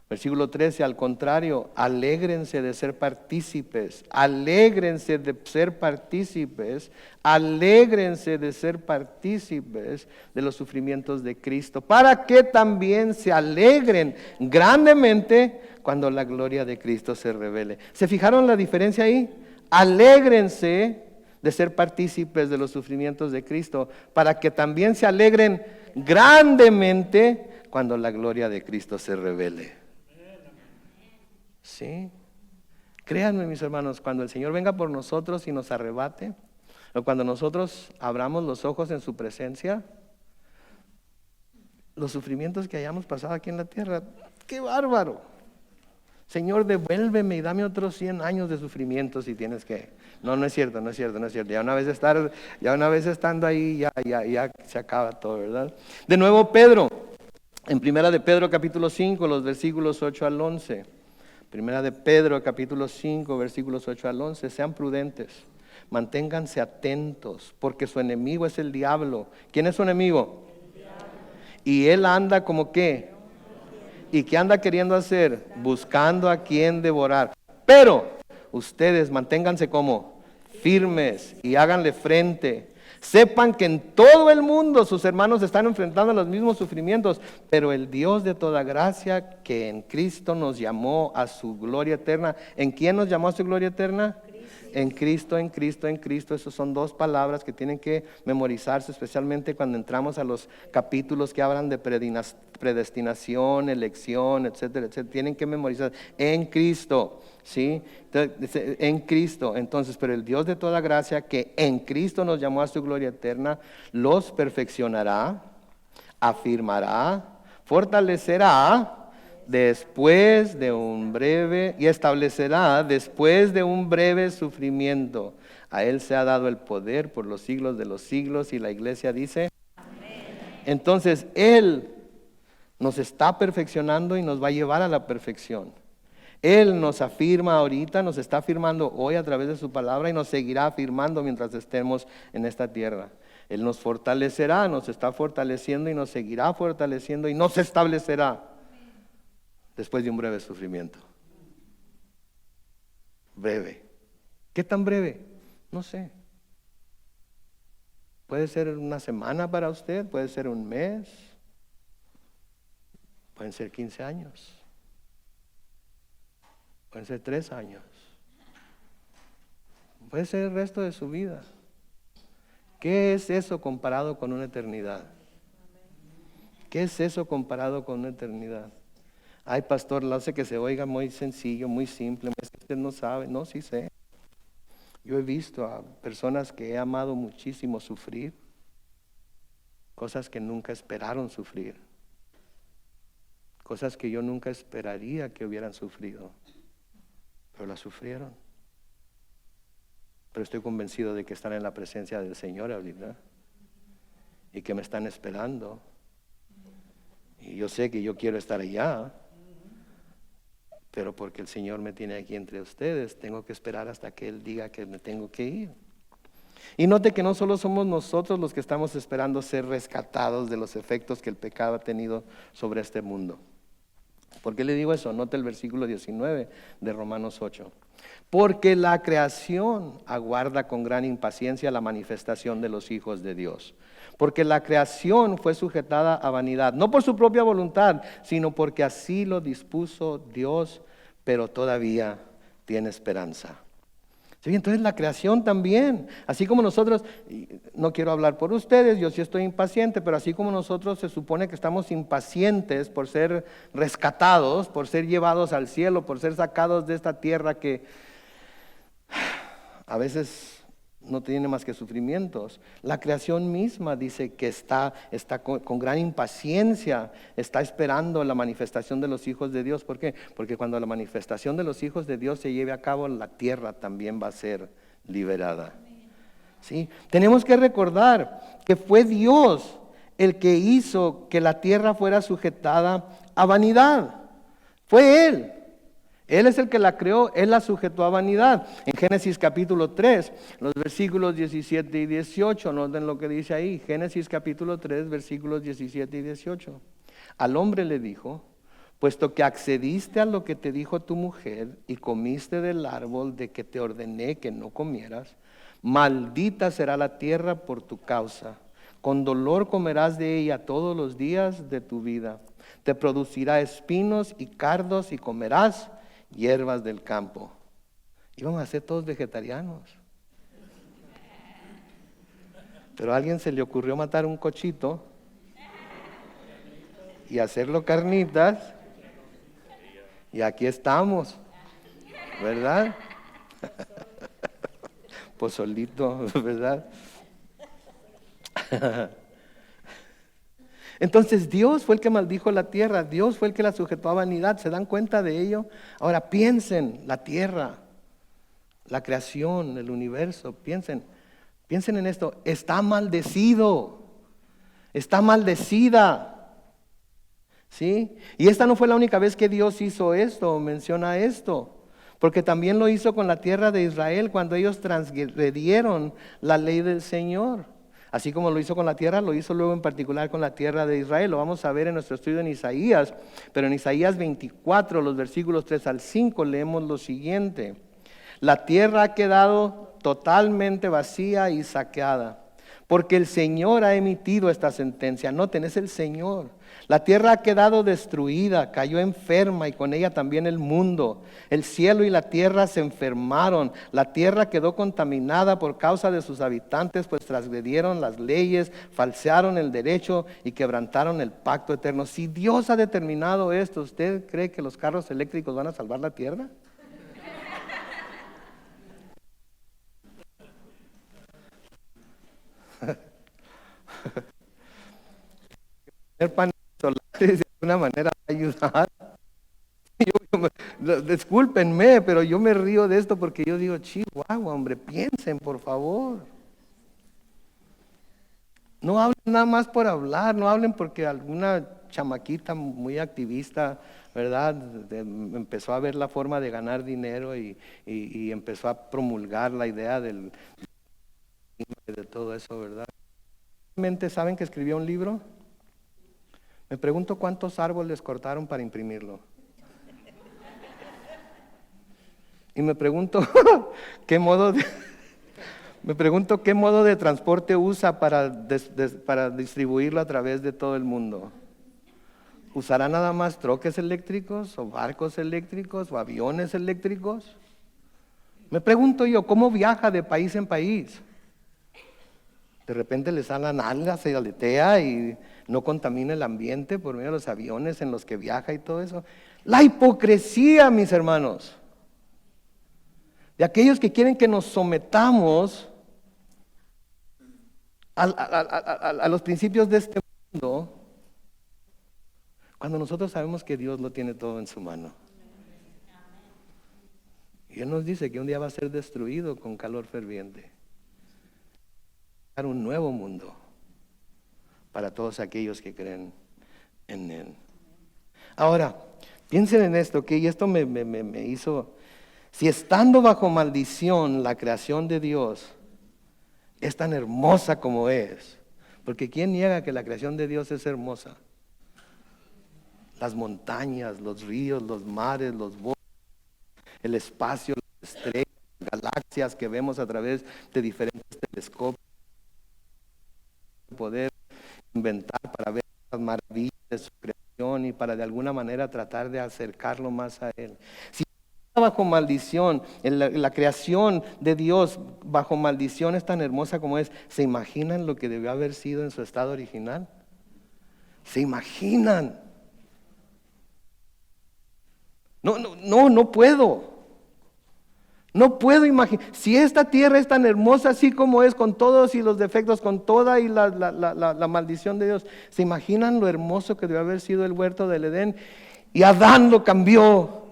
Versículo 13: al contrario, alégrense de ser partícipes, alégrense de ser partícipes, alégrense de ser partícipes de los sufrimientos de Cristo, para que también se alegren grandemente cuando la gloria de Cristo se revele. ¿Se fijaron la diferencia ahí? Alégrense de ser partícipes de los sufrimientos de Cristo, para que también se alegren grandemente cuando la gloria de Cristo se revele. ¿Sí? Créanme, mis hermanos, cuando el Señor venga por nosotros y nos arrebate, o cuando nosotros abramos los ojos en su presencia, los sufrimientos que hayamos pasado aquí en la tierra. ¡Qué bárbaro! Señor, devuélveme y dame otros 100 años de sufrimiento si tienes que. No, no es cierto. Ya una vez estando ahí, ya se acaba todo, ¿verdad? De nuevo Pedro, en Primera de Pedro capítulo 5, los versículos 8 al 11. Primera de Pedro capítulo 5, versículos 8 al 11. Sean prudentes, manténganse atentos, porque su enemigo es el diablo. ¿Quién es su enemigo? Y él anda como ¿qué? ¿Y qué anda queriendo hacer? Buscando a quien devorar. Pero ustedes manténganse como firmes y háganle frente. Sepan que en todo el mundo sus hermanos están enfrentando los mismos sufrimientos, pero el Dios de toda gracia que en Cristo nos llamó a su gloria eterna. ¿En quién nos llamó a su gloria eterna? En Cristo. Esas son dos palabras que tienen que memorizarse, especialmente cuando entramos a los capítulos que hablan de predestinación, elección, etcétera. Tienen que memorizar en Cristo, ¿sí? Entonces, en Cristo. Entonces, pero el Dios de toda gracia que en Cristo nos llamó a su gloria eterna, los perfeccionará, afirmará, fortalecerá, después de un breve, y establecerá después de un breve sufrimiento. A Él se ha dado el poder por los siglos de los siglos, y la iglesia dice, amén. Entonces Él nos está perfeccionando y nos va a llevar a la perfección. Él nos afirma ahorita, nos está afirmando hoy a través de su palabra y nos seguirá afirmando mientras estemos en esta tierra. Él nos fortalecerá, nos está fortaleciendo y nos seguirá fortaleciendo y nos establecerá después de un breve sufrimiento. Breve. ¿Qué tan breve? No sé. Puede ser una semana para usted, puede ser un mes, pueden ser 15 años, pueden ser 3 años, puede ser el resto de su vida. ¿Qué es eso comparado con una eternidad? ¿Qué es eso comparado con una eternidad? Ay, pastor, lo hace que se oiga muy sencillo, muy simple. Usted no sabe. No, sí sé. Yo he visto a personas que he amado muchísimo sufrir cosas que nunca esperaron sufrir, cosas que yo nunca esperaría que hubieran sufrido, pero las sufrieron. Pero estoy convencido de que están en la presencia del Señor ahorita y que me están esperando. Y yo sé que yo quiero estar allá, pero porque el Señor me tiene aquí entre ustedes, tengo que esperar hasta que Él diga que me tengo que ir. Y note que no solo somos nosotros los que estamos esperando ser rescatados de los efectos que el pecado ha tenido sobre este mundo. ¿Por qué le digo eso? Note el versículo 19 de Romanos 8. Porque la creación aguarda con gran impaciencia la manifestación de los hijos de Dios. Porque la creación fue sujetada a vanidad, no por su propia voluntad, sino porque así lo dispuso Dios, pero todavía tiene esperanza. Sí, entonces la creación también, así como nosotros, no quiero hablar por ustedes, yo sí estoy impaciente, pero así como nosotros se supone que estamos impacientes por ser rescatados, por ser llevados al cielo, por ser sacados de esta tierra que a veces no tiene más que sufrimientos. La creación misma dice que está con gran impaciencia, está esperando la manifestación de los hijos de Dios. ¿Por qué? Porque cuando la manifestación de los hijos de Dios se lleve a cabo, la tierra también va a ser liberada. ¿Sí? Tenemos que recordar que fue Dios el que hizo que la tierra fuera sujetada a vanidad. Fue Él. Él es el que la creó, Él la sujetó a vanidad. En Génesis capítulo 3, los versículos 17 y 18, noten lo que dice ahí. Génesis capítulo 3, versículos 17 y 18. Al hombre le dijo, puesto que accediste a lo que te dijo tu mujer y comiste del árbol de que te ordené que no comieras, maldita será la tierra por tu causa. Con dolor comerás de ella todos los días de tu vida. Te producirá espinos y cardos y comerás hierbas del campo. Íbamos a ser todos vegetarianos. Pero a alguien se le ocurrió matar un cochito y hacerlo carnitas. Y aquí estamos, ¿verdad? Pozolito, ¿verdad? Entonces Dios fue el que maldijo la tierra, Dios fue el que la sujetó a vanidad. ¿Se dan cuenta de ello? Ahora piensen, la tierra, la creación, el universo, piensen en esto, está maldecido, está maldecida. ¿Sí? Y esta no fue la única vez que Dios hizo esto, menciona esto, porque también lo hizo con la tierra de Israel cuando ellos transgredieron la ley del Señor. Así como lo hizo con la tierra, lo hizo luego en particular con la tierra de Israel. Lo vamos a ver en nuestro estudio en Isaías, pero en Isaías 24, los versículos 3 al 5, leemos lo siguiente: la tierra ha quedado totalmente vacía y saqueada, porque el Señor ha emitido esta sentencia. Noten, es el Señor. La tierra ha quedado destruida, cayó enferma y con ella también el mundo. El cielo y la tierra se enfermaron. La tierra quedó contaminada por causa de sus habitantes, pues transgredieron las leyes, falsearon el derecho y quebrantaron el pacto eterno. Si Dios ha determinado esto, ¿usted cree que los carros eléctricos van a salvar la tierra? Tener paneles solares de alguna manera va a ayudar. Discúlpenme, pero yo me río de esto porque yo digo, chihuahua, hombre, piensen, por favor. No hablen nada más por hablar, no hablen porque alguna chamaquita muy activista, ¿verdad? Empezó a ver la forma de ganar dinero y empezó a promulgar la idea de todo eso, ¿verdad? ¿Realmente saben que escribió un libro? Me pregunto cuántos árboles cortaron para imprimirlo. Y me pregunto qué modo de transporte usa para distribuirlo a través de todo el mundo. ¿Usará nada más troques eléctricos o barcos eléctricos o aviones eléctricos? Me pregunto yo, ¿cómo viaja de país en país? De repente le salen algas, se aletea y no contamina el ambiente por medio de los aviones en los que viaja y todo eso. La hipocresía, mis hermanos, de aquellos que quieren que nos sometamos a los principios de este mundo, cuando nosotros sabemos que Dios lo tiene todo en su mano. Y Él nos dice que un día va a ser destruido con calor ferviente. Para un nuevo mundo para todos aquellos que creen en Él. Ahora, piensen en esto, que esto me hizo, si estando bajo maldición la creación de Dios es tan hermosa como es, porque ¿quién niega que la creación de Dios es hermosa? Las montañas, los ríos, los mares, los bosques, el espacio, las estrellas, las galaxias que vemos a través de diferentes telescopios, poder inventar para ver las maravillas de su creación y para de alguna manera tratar de acercarlo más a Él. Si está bajo maldición, la creación de Dios bajo maldición es tan hermosa como es, ¿se imaginan lo que debió haber sido en su estado original? ¿Se imaginan? No puedo. No puedo imaginar, si esta tierra es tan hermosa así como es, con todos y los defectos, con toda y la maldición de Dios, ¿se imaginan lo hermoso que debe haber sido el huerto del Edén? Y Adán lo cambió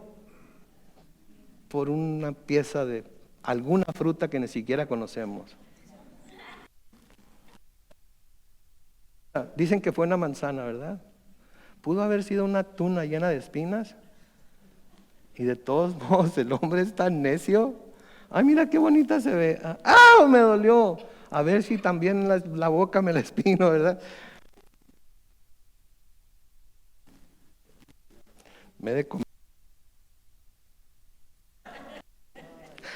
por una pieza de alguna fruta que ni siquiera conocemos. Dicen que fue una manzana, ¿verdad? Pudo haber sido una tuna llena de espinas. Y de todos modos el hombre es tan necio. Ay, mira qué bonita se ve. ¡Ah! Me dolió. A ver si también la boca me la espino, ¿verdad? Me de comer.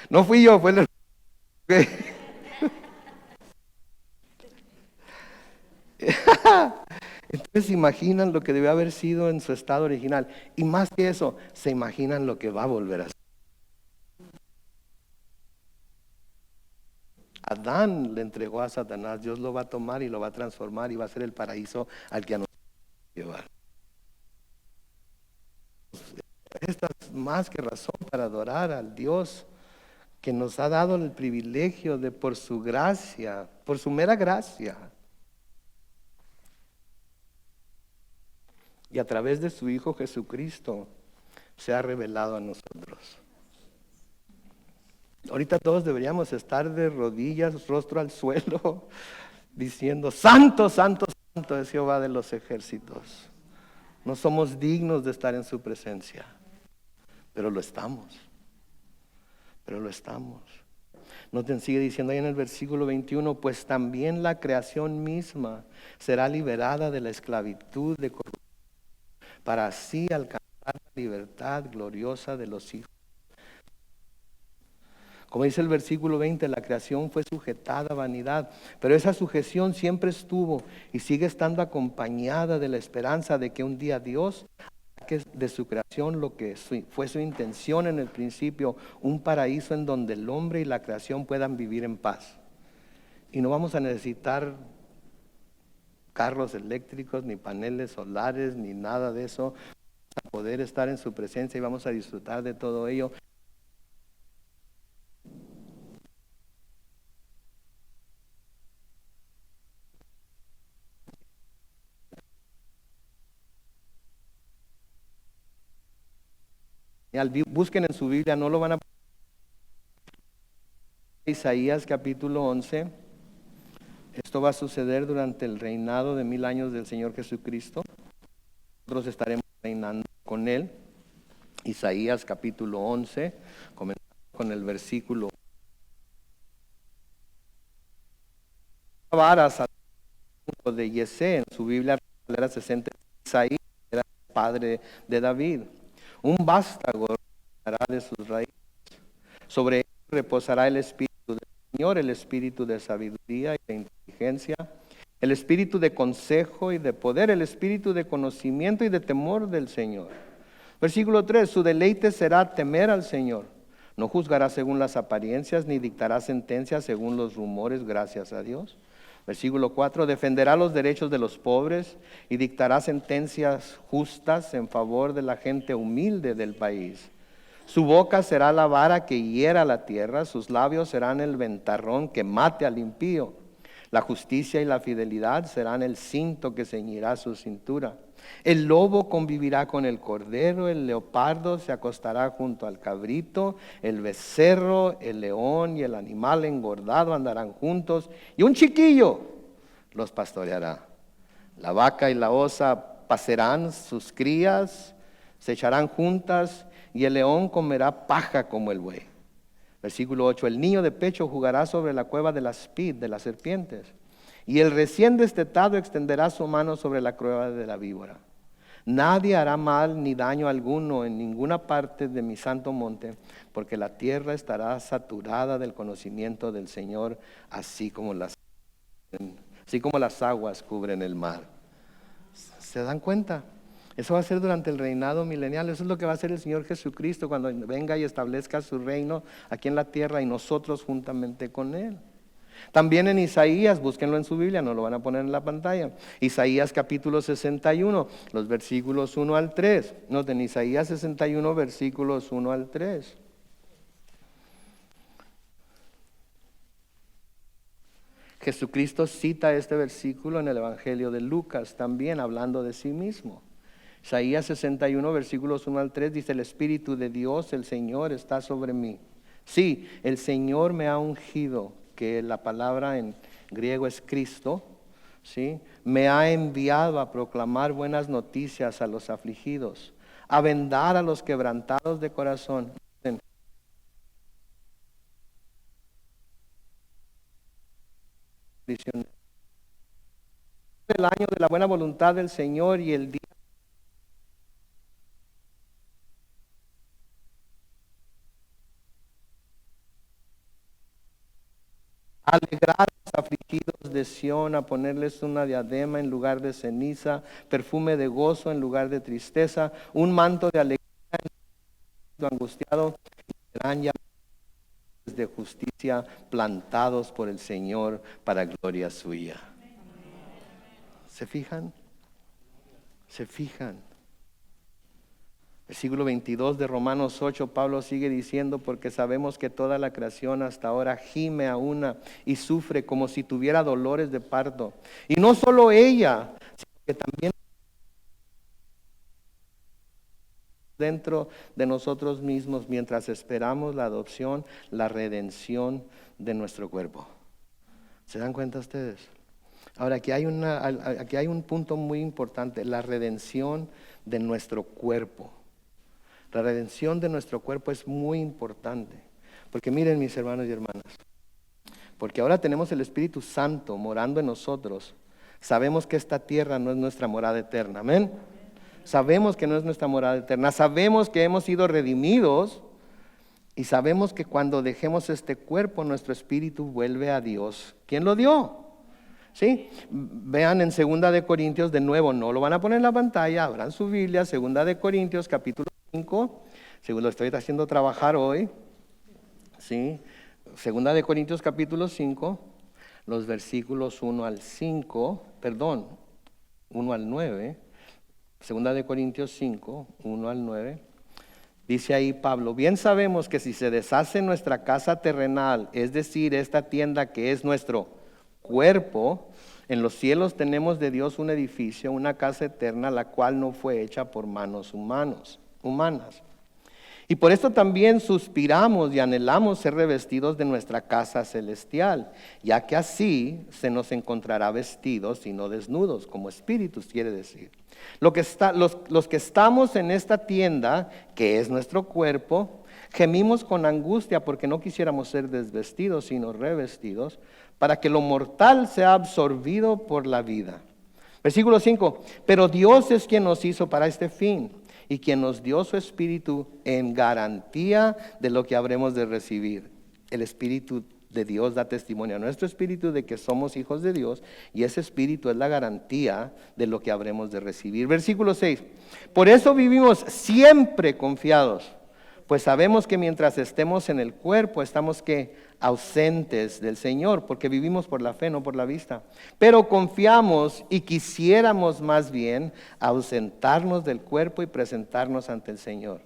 No fui yo, fue el... Entonces se imaginan lo que debió haber sido en su estado original. Y más que eso, se imaginan lo que va a volver a ser. Adán le entregó a Satanás, Dios lo va a tomar y lo va a transformar y va a ser el paraíso al que a nosotros nos va a llevar. Esta es más que razón para adorar al Dios que nos ha dado el privilegio de, por su gracia, por su mera gracia, y a través de su Hijo Jesucristo se ha revelado a nosotros. Ahorita todos deberíamos estar de rodillas, rostro al suelo, diciendo, santo, santo, santo es Jehová de los ejércitos. No somos dignos de estar en su presencia, pero lo estamos. Pero lo estamos. Noten, sigue diciendo ahí en el versículo 21, pues también la creación misma será liberada de la esclavitud de corrupción, para así alcanzar la libertad gloriosa de los hijos. Como dice el versículo 20, la creación fue sujetada a vanidad, pero esa sujeción siempre estuvo y sigue estando acompañada de la esperanza de que un día Dios saque de su creación lo que fue su intención en el principio, un paraíso en donde el hombre y la creación puedan vivir en paz. Y no vamos a necesitar carros eléctricos, ni paneles solares, ni nada de eso, para poder estar en su presencia y vamos a disfrutar de todo ello. Busquen en su Biblia, no lo van a... Isaías capítulo 11. Esto va a suceder durante el reinado de 1000 años del Señor Jesucristo. Nosotros estaremos reinando con Él. Isaías capítulo 11, comenzando con el versículo. Varas de Yesé, en su Biblia era 60. Isaías era el padre de David. Un vástago reposará de sus raíces. Sobre él reposará el Espíritu del Señor, el Espíritu de sabiduría y de inteligencia, el Espíritu de consejo y de poder, el Espíritu de conocimiento y de temor del Señor. Versículo 3, su deleite será temer al Señor. No juzgará según las apariencias, ni dictará sentencias según los rumores, gracias a Dios. Versículo 4, defenderá los derechos de los pobres y dictará sentencias justas en favor de la gente humilde del país. Su boca será la vara que hiera la tierra, sus labios serán el ventarrón que mate al impío. La justicia y la fidelidad serán el cinto que ceñirá su cintura. El lobo convivirá con el cordero, el leopardo se acostará junto al cabrito, el becerro, el león y el animal engordado andarán juntos, y un chiquillo los pastoreará. La vaca y la osa pacerán sus crías, se echarán juntas, y el león comerá paja como el buey. Versículo 8, el niño de pecho jugará sobre la cueva de la aspid, de las serpientes, y el recién destetado extenderá su mano sobre la cueva de la víbora. Nadie hará mal ni daño alguno en ninguna parte de mi santo monte, porque la tierra estará saturada del conocimiento del Señor, así como las aguas cubren el mar. ¿Se dan cuenta? Eso va a ser durante el reinado milenial. Eso es lo que va a hacer el Señor Jesucristo cuando venga y establezca su reino aquí en la tierra y nosotros juntamente con Él. También en Isaías, búsquenlo en su Biblia, no lo van a poner en la pantalla. Isaías capítulo 61, los versículos 1 al 3. Noten, Isaías 61, versículos 1 al 3. Jesucristo cita este versículo en el Evangelio de Lucas, también hablando de sí mismo. Isaías 61, versículos 1 al 3 dice, el Espíritu de Dios, el Señor, está sobre mí. Sí, el Señor me ha ungido, que la palabra en griego es Cristo, ¿sí? Me ha enviado a proclamar buenas noticias a los afligidos, a vendar a los quebrantados de corazón. El año de la buena voluntad del Señor y el día alegrar a los afligidos de Sión, a ponerles una diadema en lugar de ceniza, perfume de gozo en lugar de tristeza, un manto de alegría en el angustiado, y serán llamados de justicia, plantados por el Señor para gloria suya. ¿Se fijan? ¿Se fijan? Versículo 22 de Romanos 8, Pablo sigue diciendo, porque sabemos que toda la creación hasta ahora gime a una y sufre como si tuviera dolores de parto. Y no solo ella, sino que también dentro de nosotros mismos mientras esperamos la adopción, la redención de nuestro cuerpo. ¿Se dan cuenta ustedes? Ahora, aquí hay un punto muy importante, la redención de nuestro cuerpo. La redención de nuestro cuerpo es muy importante. Porque miren, mis hermanos y hermanas, porque ahora tenemos el Espíritu Santo morando en nosotros. Sabemos que esta tierra no es nuestra morada eterna, amén. Sabemos que no es nuestra morada eterna, sabemos que hemos sido redimidos y sabemos que cuando dejemos este cuerpo, nuestro espíritu vuelve a Dios. ¿Quién lo dio? ¿Sí? Vean en 2 de Corintios, de nuevo, no lo van a poner en la pantalla, abran su Biblia, 2 de Corintios capítulo 5, según lo estoy haciendo trabajar hoy, ¿sí? 2 de Corintios capítulo 5, los versículos 1 al 9, 2 de Corintios 5, 1 al 9, dice ahí Pablo, bien sabemos que si se deshace nuestra casa terrenal, es decir, esta tienda que es nuestro cuerpo, en los cielos tenemos de Dios un edificio, una casa eterna, la cual no fue hecha por manos humanas. Y por esto también suspiramos y anhelamos ser revestidos de nuestra casa celestial, ya que así se nos encontrará vestidos y no desnudos, como espíritus quiere decir. Los que estamos en esta tienda, que es nuestro cuerpo, gemimos con angustia porque no quisiéramos ser desvestidos, sino revestidos, para que lo mortal sea absorbido por la vida. Versículo 5, pero Dios es quien nos hizo para este fin, y quien nos dio su Espíritu en garantía de lo que habremos de recibir. El Espíritu de Dios da testimonio a nuestro espíritu de que somos hijos de Dios, y ese Espíritu es la garantía de lo que habremos de recibir. Versículo 6, por eso vivimos siempre confiados, pues sabemos que mientras estemos en el cuerpo estamos ausentes del Señor, porque vivimos por la fe, no por la vista. Pero confiamos y quisiéramos más bien ausentarnos del cuerpo y presentarnos ante el Señor.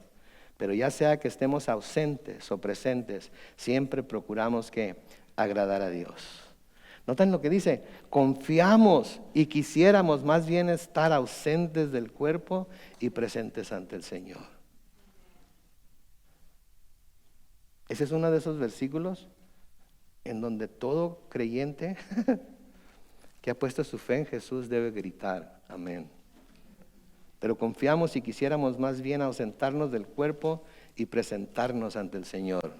Pero ya sea que estemos ausentes o presentes, siempre procuramos agradar a Dios. ¿Notan lo que dice? Confiamos y quisiéramos más bien estar ausentes del cuerpo y presentes ante el Señor. Ese es uno de esos versículos en donde todo creyente que ha puesto su fe en Jesús debe gritar, amén. Pero confiamos y quisiéramos más bien ausentarnos del cuerpo y presentarnos ante el Señor.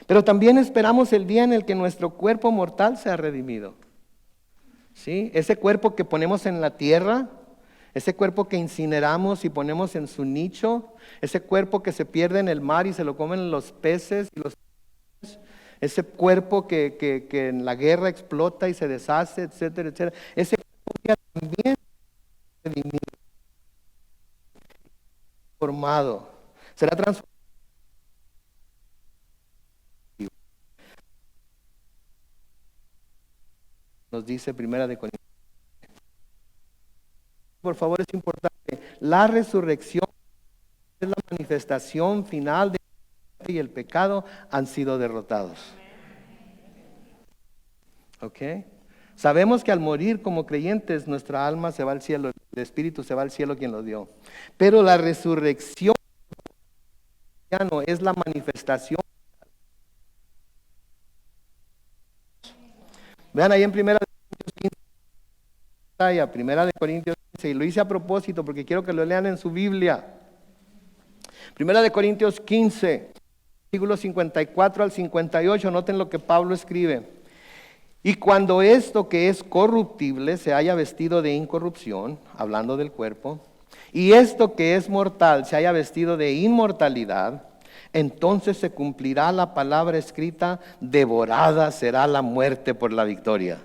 Pero también esperamos el día en el que nuestro cuerpo mortal sea redimido. ¿Sí? Ese cuerpo que ponemos en la tierra, ese cuerpo que incineramos y ponemos en su nicho, ese cuerpo que se pierde en el mar y se lo comen los peces y los peces, ese cuerpo que en la guerra explota y se deshace, etcétera, etcétera. Ese cuerpo también redimido, formado, será transformado. Nos dice 1 de Corintios. Por favor, es importante. La resurrección es la manifestación final de que y el pecado han sido derrotados. ¿Ok? Sabemos que al morir como creyentes, nuestra alma se va al cielo, el espíritu se va al cielo quien lo dio. Pero la resurrección es la manifestación. Vean ahí en 1 de Corintios 15, y lo hice a propósito porque quiero que lo lean en su Biblia. 1 de Corintios 15, versículos 54 al 58, noten lo que Pablo escribe. Y cuando esto que es corruptible se haya vestido de incorrupción, hablando del cuerpo, y esto que es mortal se haya vestido de inmortalidad, entonces se cumplirá la palabra escrita, devorada será la muerte por la victoria.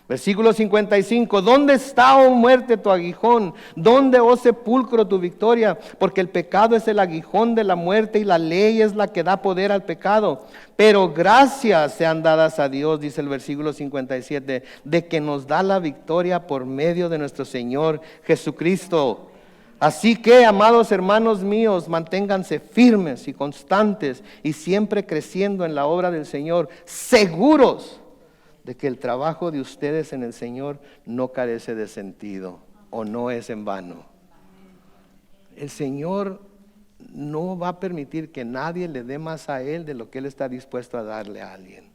Versículo 55, ¿dónde está, oh muerte, tu aguijón? ¿Dónde, oh sepulcro, tu victoria? Porque el pecado es el aguijón de la muerte y la ley es la que da poder al pecado. Pero gracias sean dadas a Dios, dice el versículo 57, de que nos da la victoria por medio de nuestro Señor Jesucristo. Así que, amados hermanos míos, manténganse firmes y constantes y siempre creciendo en la obra del Señor, seguros de que el trabajo de ustedes en el Señor no carece de sentido. o no es en vano. El Señor no va a permitir que nadie le dé más a Él de lo que Él está dispuesto a darle a alguien.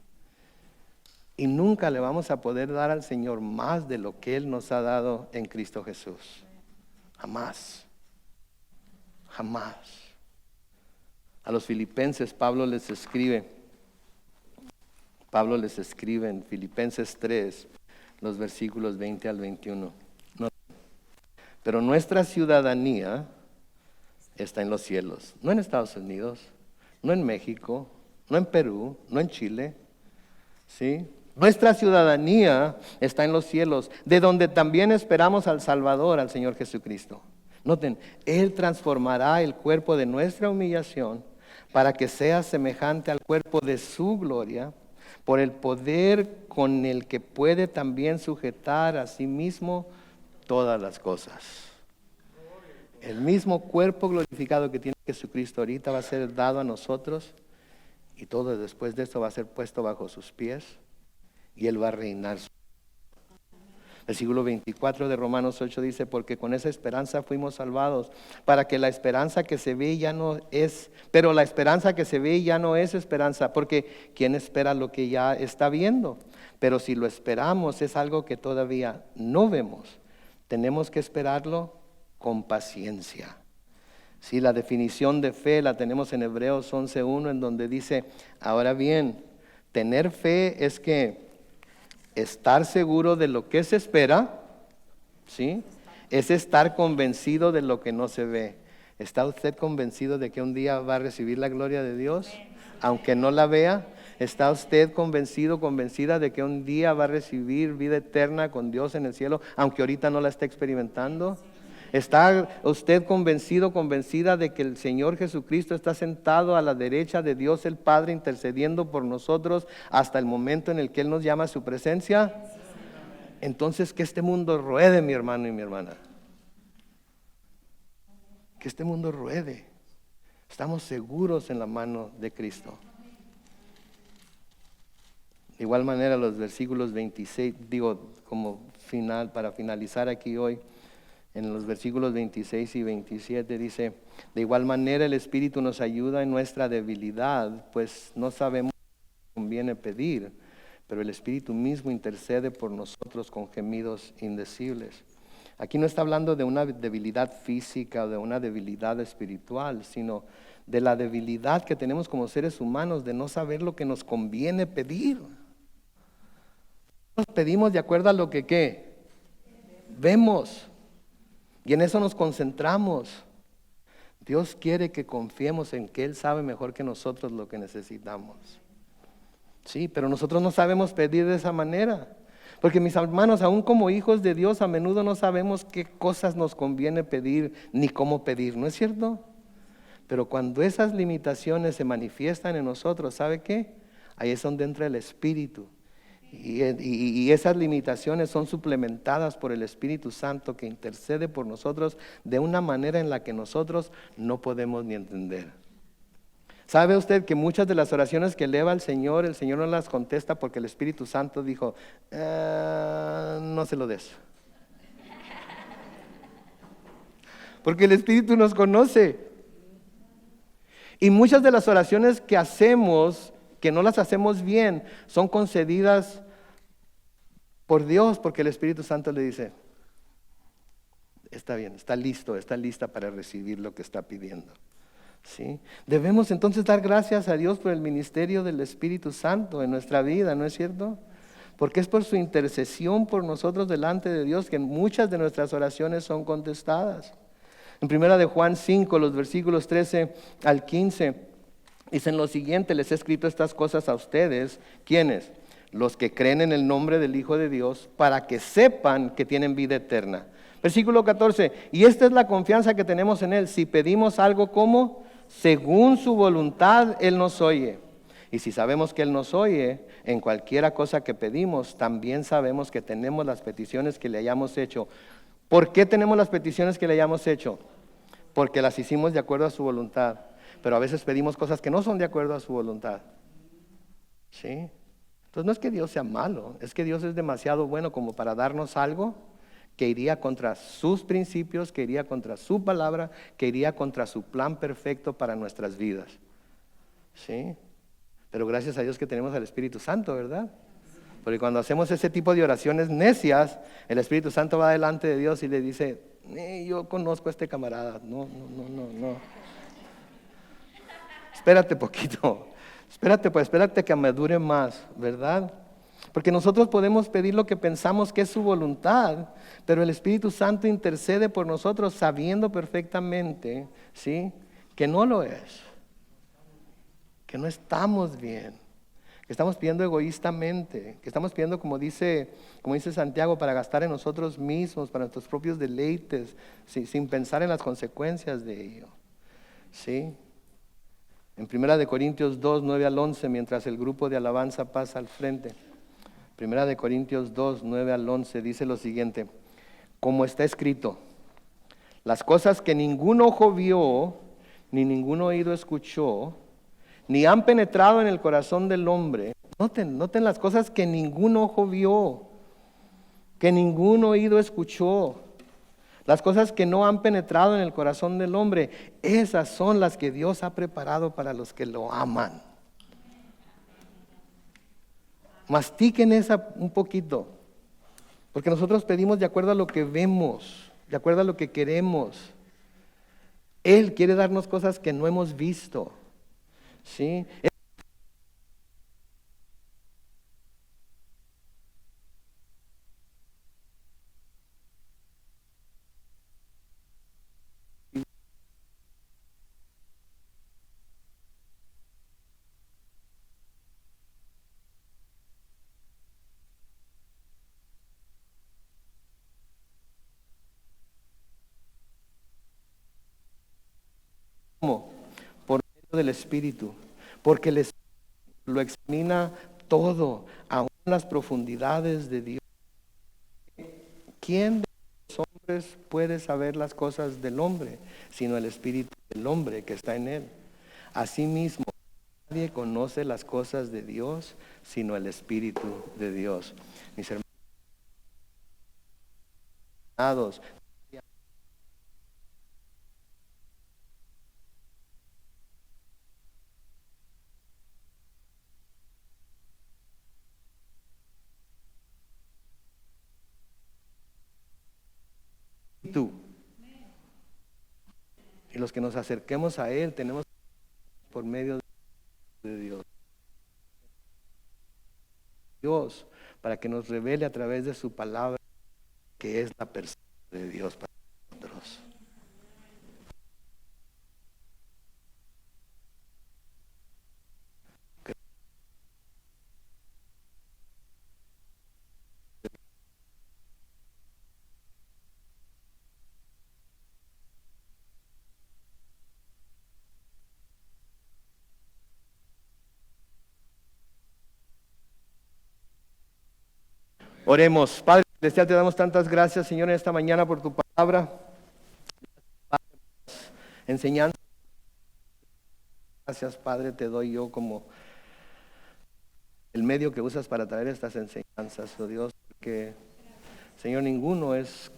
Y nunca le vamos a poder dar al Señor más de lo que Él nos ha dado en Cristo Jesús. Jamás. Jamás. A los filipenses Pablo les escribe en Filipenses 3, los versículos 20 al 21. Pero nuestra ciudadanía está en los cielos, no en Estados Unidos, no en México, no en Perú, no en Chile, ¿sí? Nuestra ciudadanía está en los cielos, de donde también esperamos al Salvador, al Señor Jesucristo. Noten, Él transformará el cuerpo de nuestra humillación para que sea semejante al cuerpo de su gloria, por el poder con el que puede también sujetar a sí mismo todas las cosas. El mismo cuerpo glorificado que tiene Jesucristo ahorita va a ser dado a nosotros, y todo después de esto va a ser puesto bajo sus pies, y Él va a reinar. Versículo 24 de Romanos 8 dice: porque con esa esperanza fuimos salvados, para que la esperanza que se ve ya no es, pero la esperanza que se ve ya no es esperanza, porque ¿quién espera lo que ya está viendo? Pero si lo esperamos es algo que todavía no vemos, tenemos que esperarlo con paciencia. Sí, la definición de fe la tenemos en Hebreos 11:1, en donde dice: ahora bien, tener fe es que estar seguro de lo que se espera, ¿sí? Es estar convencido de lo que no se ve. ¿Está usted convencido de que un día va a recibir la gloria de Dios, aunque no la vea? ¿Está usted convencido, convencida de que un día va a recibir vida eterna con Dios en el cielo, aunque ahorita no la esté experimentando? ¿Está usted convencido, convencida de que el Señor Jesucristo está sentado a la derecha de Dios el Padre, intercediendo por nosotros hasta el momento en el que Él nos llama a su presencia? Entonces, que este mundo ruede, mi hermano y mi hermana. Que este mundo ruede. Estamos seguros en la mano de Cristo. De igual manera, los versículos 26, como final, para finalizar aquí hoy, en los versículos 26 y 27 dice: de igual manera el Espíritu nos ayuda en nuestra debilidad, pues no sabemos qué conviene pedir, pero el Espíritu mismo intercede por nosotros con gemidos indecibles. Aquí no está hablando de una debilidad física o de una debilidad espiritual, sino de la debilidad que tenemos como seres humanos de no saber lo que nos conviene pedir. Nos pedimos de acuerdo a lo que ¿qué? Vemos. Y en eso nos concentramos. Dios quiere que confiemos en que Él sabe mejor que nosotros lo que necesitamos. Sí, pero nosotros no sabemos pedir de esa manera. Porque mis hermanos, aún como hijos de Dios, a menudo no sabemos qué cosas nos conviene pedir ni cómo pedir, ¿no es cierto? Pero cuando esas limitaciones se manifiestan en nosotros, ¿sabe qué? Ahí es donde entra el Espíritu. Y esas limitaciones son suplementadas por el Espíritu Santo, que intercede por nosotros de una manera en la que nosotros no podemos ni entender. ¿Sabe usted que muchas de las oraciones que eleva al Señor, el Señor no las contesta porque el Espíritu Santo dijo: no se lo des? Porque el Espíritu nos conoce. Y muchas de las oraciones que hacemos, que no las hacemos bien, son concedidas por Dios, porque el Espíritu Santo le dice: está bien, está listo, está lista para recibir lo que está pidiendo. ¿Sí? Debemos entonces dar gracias a Dios por el ministerio del Espíritu Santo en nuestra vida, ¿no es cierto? Porque es por su intercesión por nosotros delante de Dios que muchas de nuestras oraciones son contestadas. En 1 de Juan 5, los versículos 13 al 15, dicen lo siguiente: les he escrito estas cosas a ustedes. ¿Quiénes? Los que creen en el nombre del Hijo de Dios, para que sepan que tienen vida eterna. Versículo 14, y esta es la confianza que tenemos en Él: si pedimos algo como según su voluntad, Él nos oye. Y si sabemos que Él nos oye en cualquiera cosa que pedimos, también sabemos que tenemos las peticiones que le hayamos hecho. ¿Por qué tenemos las peticiones que le hayamos hecho? Porque las hicimos de acuerdo a su voluntad. Pero a veces pedimos cosas que no son de acuerdo a su voluntad. ¿Sí? Entonces no es que Dios sea malo, es que Dios es demasiado bueno como para darnos algo que iría contra sus principios, que iría contra su palabra, que iría contra su plan perfecto para nuestras vidas. ¿Sí? Pero gracias a Dios que tenemos al Espíritu Santo, ¿verdad? Porque cuando hacemos ese tipo de oraciones necias, el Espíritu Santo va delante de Dios y le dice, yo conozco a este camarada, no. Espérate poquito, espérate que madure más, ¿verdad? Porque nosotros podemos pedir lo que pensamos que es su voluntad, pero el Espíritu Santo intercede por nosotros sabiendo perfectamente, ¿sí?, que no lo es, que no estamos bien, que estamos pidiendo egoístamente, que estamos pidiendo, como dice Santiago, para gastar en nosotros mismos, para nuestros propios deleites, ¿sí?, sin pensar en las consecuencias de ello, ¿sí? En 1 Corintios 2, 9 al 11, mientras el grupo de alabanza pasa al frente. 1 Corintios 2, 9 al 11 dice lo siguiente: como está escrito, las cosas que ningún ojo vio, ni ningún oído escuchó, ni han penetrado en el corazón del hombre. Noten las cosas que ningún ojo vio, que ningún oído escuchó. Las cosas que no han penetrado en el corazón del hombre, esas son las que Dios ha preparado para los que lo aman. Mastiquen esa un poquito, porque nosotros pedimos de acuerdo a lo que vemos, de acuerdo a lo que queremos. Él quiere darnos cosas que no hemos visto, ¿sí? ¿Cómo? Por medio del Espíritu, porque el Espíritu lo examina todo, aún las profundidades de Dios. ¿Quién de los hombres puede saber las cosas del hombre, sino el Espíritu del hombre que está en él? Asimismo, nadie conoce las cosas de Dios, sino el Espíritu de Dios. Mis hermanos, tú y los que nos acerquemos a Él tenemos por medio de Dios, para que nos revele a través de su palabra que es la persona de Dios para nosotros. Oremos. Padre Celestial, te damos tantas gracias, Señor, en esta mañana por tu palabra, enseñanza. Gracias, Padre, te doy yo como el medio que usas para traer estas enseñanzas, oh Dios, porque, Señor, ninguno es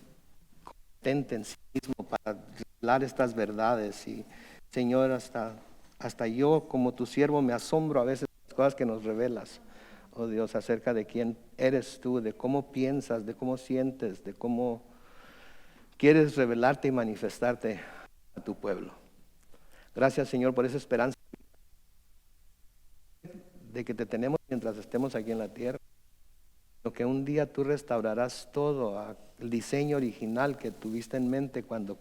competente en sí mismo para revelar estas verdades. Y, Señor, hasta yo como tu siervo me asombro a veces de las cosas que nos revelas, oh Dios, acerca de quién eres tú, de cómo piensas, de cómo sientes, de cómo quieres revelarte y manifestarte a tu pueblo. Gracias, Señor, por esa esperanza de que te tenemos mientras estemos aquí en la tierra, lo que un día tú restaurarás todo al diseño original que tuviste en mente cuando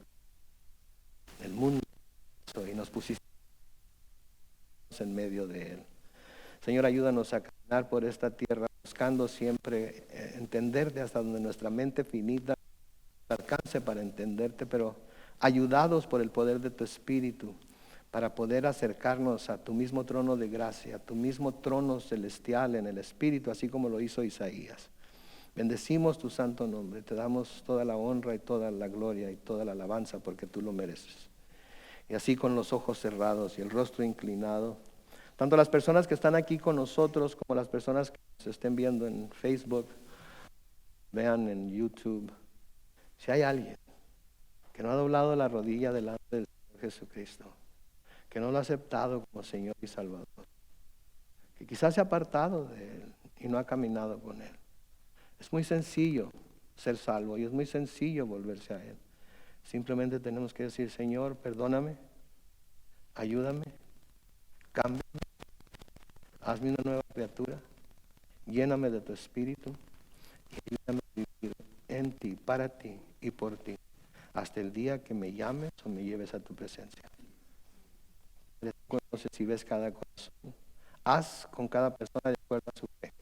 el mundo hizo y nos pusiste en medio de él. Señor, ayúdanos a caminar por esta tierra buscando siempre entenderte hasta donde nuestra mente finita alcance para entenderte, pero ayudados por el poder de tu Espíritu para poder acercarnos a tu mismo trono de gracia, a tu mismo trono celestial en el Espíritu, así como lo hizo Isaías. Bendecimos tu santo nombre, te damos toda la honra y toda la gloria y toda la alabanza porque tú lo mereces. Y así con los ojos cerrados y el rostro inclinado, tanto las personas que están aquí con nosotros como las personas que nos estén viendo en Facebook, vean en YouTube, Si hay alguien que no ha doblado la rodilla delante del Señor Jesucristo, que no lo ha aceptado como Señor y Salvador, que quizás se ha apartado de Él y no ha caminado con Él, es muy sencillo ser salvo y es muy sencillo volverse a Él. Simplemente tenemos que decir: Señor, perdóname, ayúdame, cámbiame, hazme una nueva criatura, lléname de tu espíritu y ayúdame a vivir en ti, para ti y por ti, hasta el día que me llames o me lleves a tu presencia. Conoces y ves cada corazón. Haz con cada persona de acuerdo a su fe.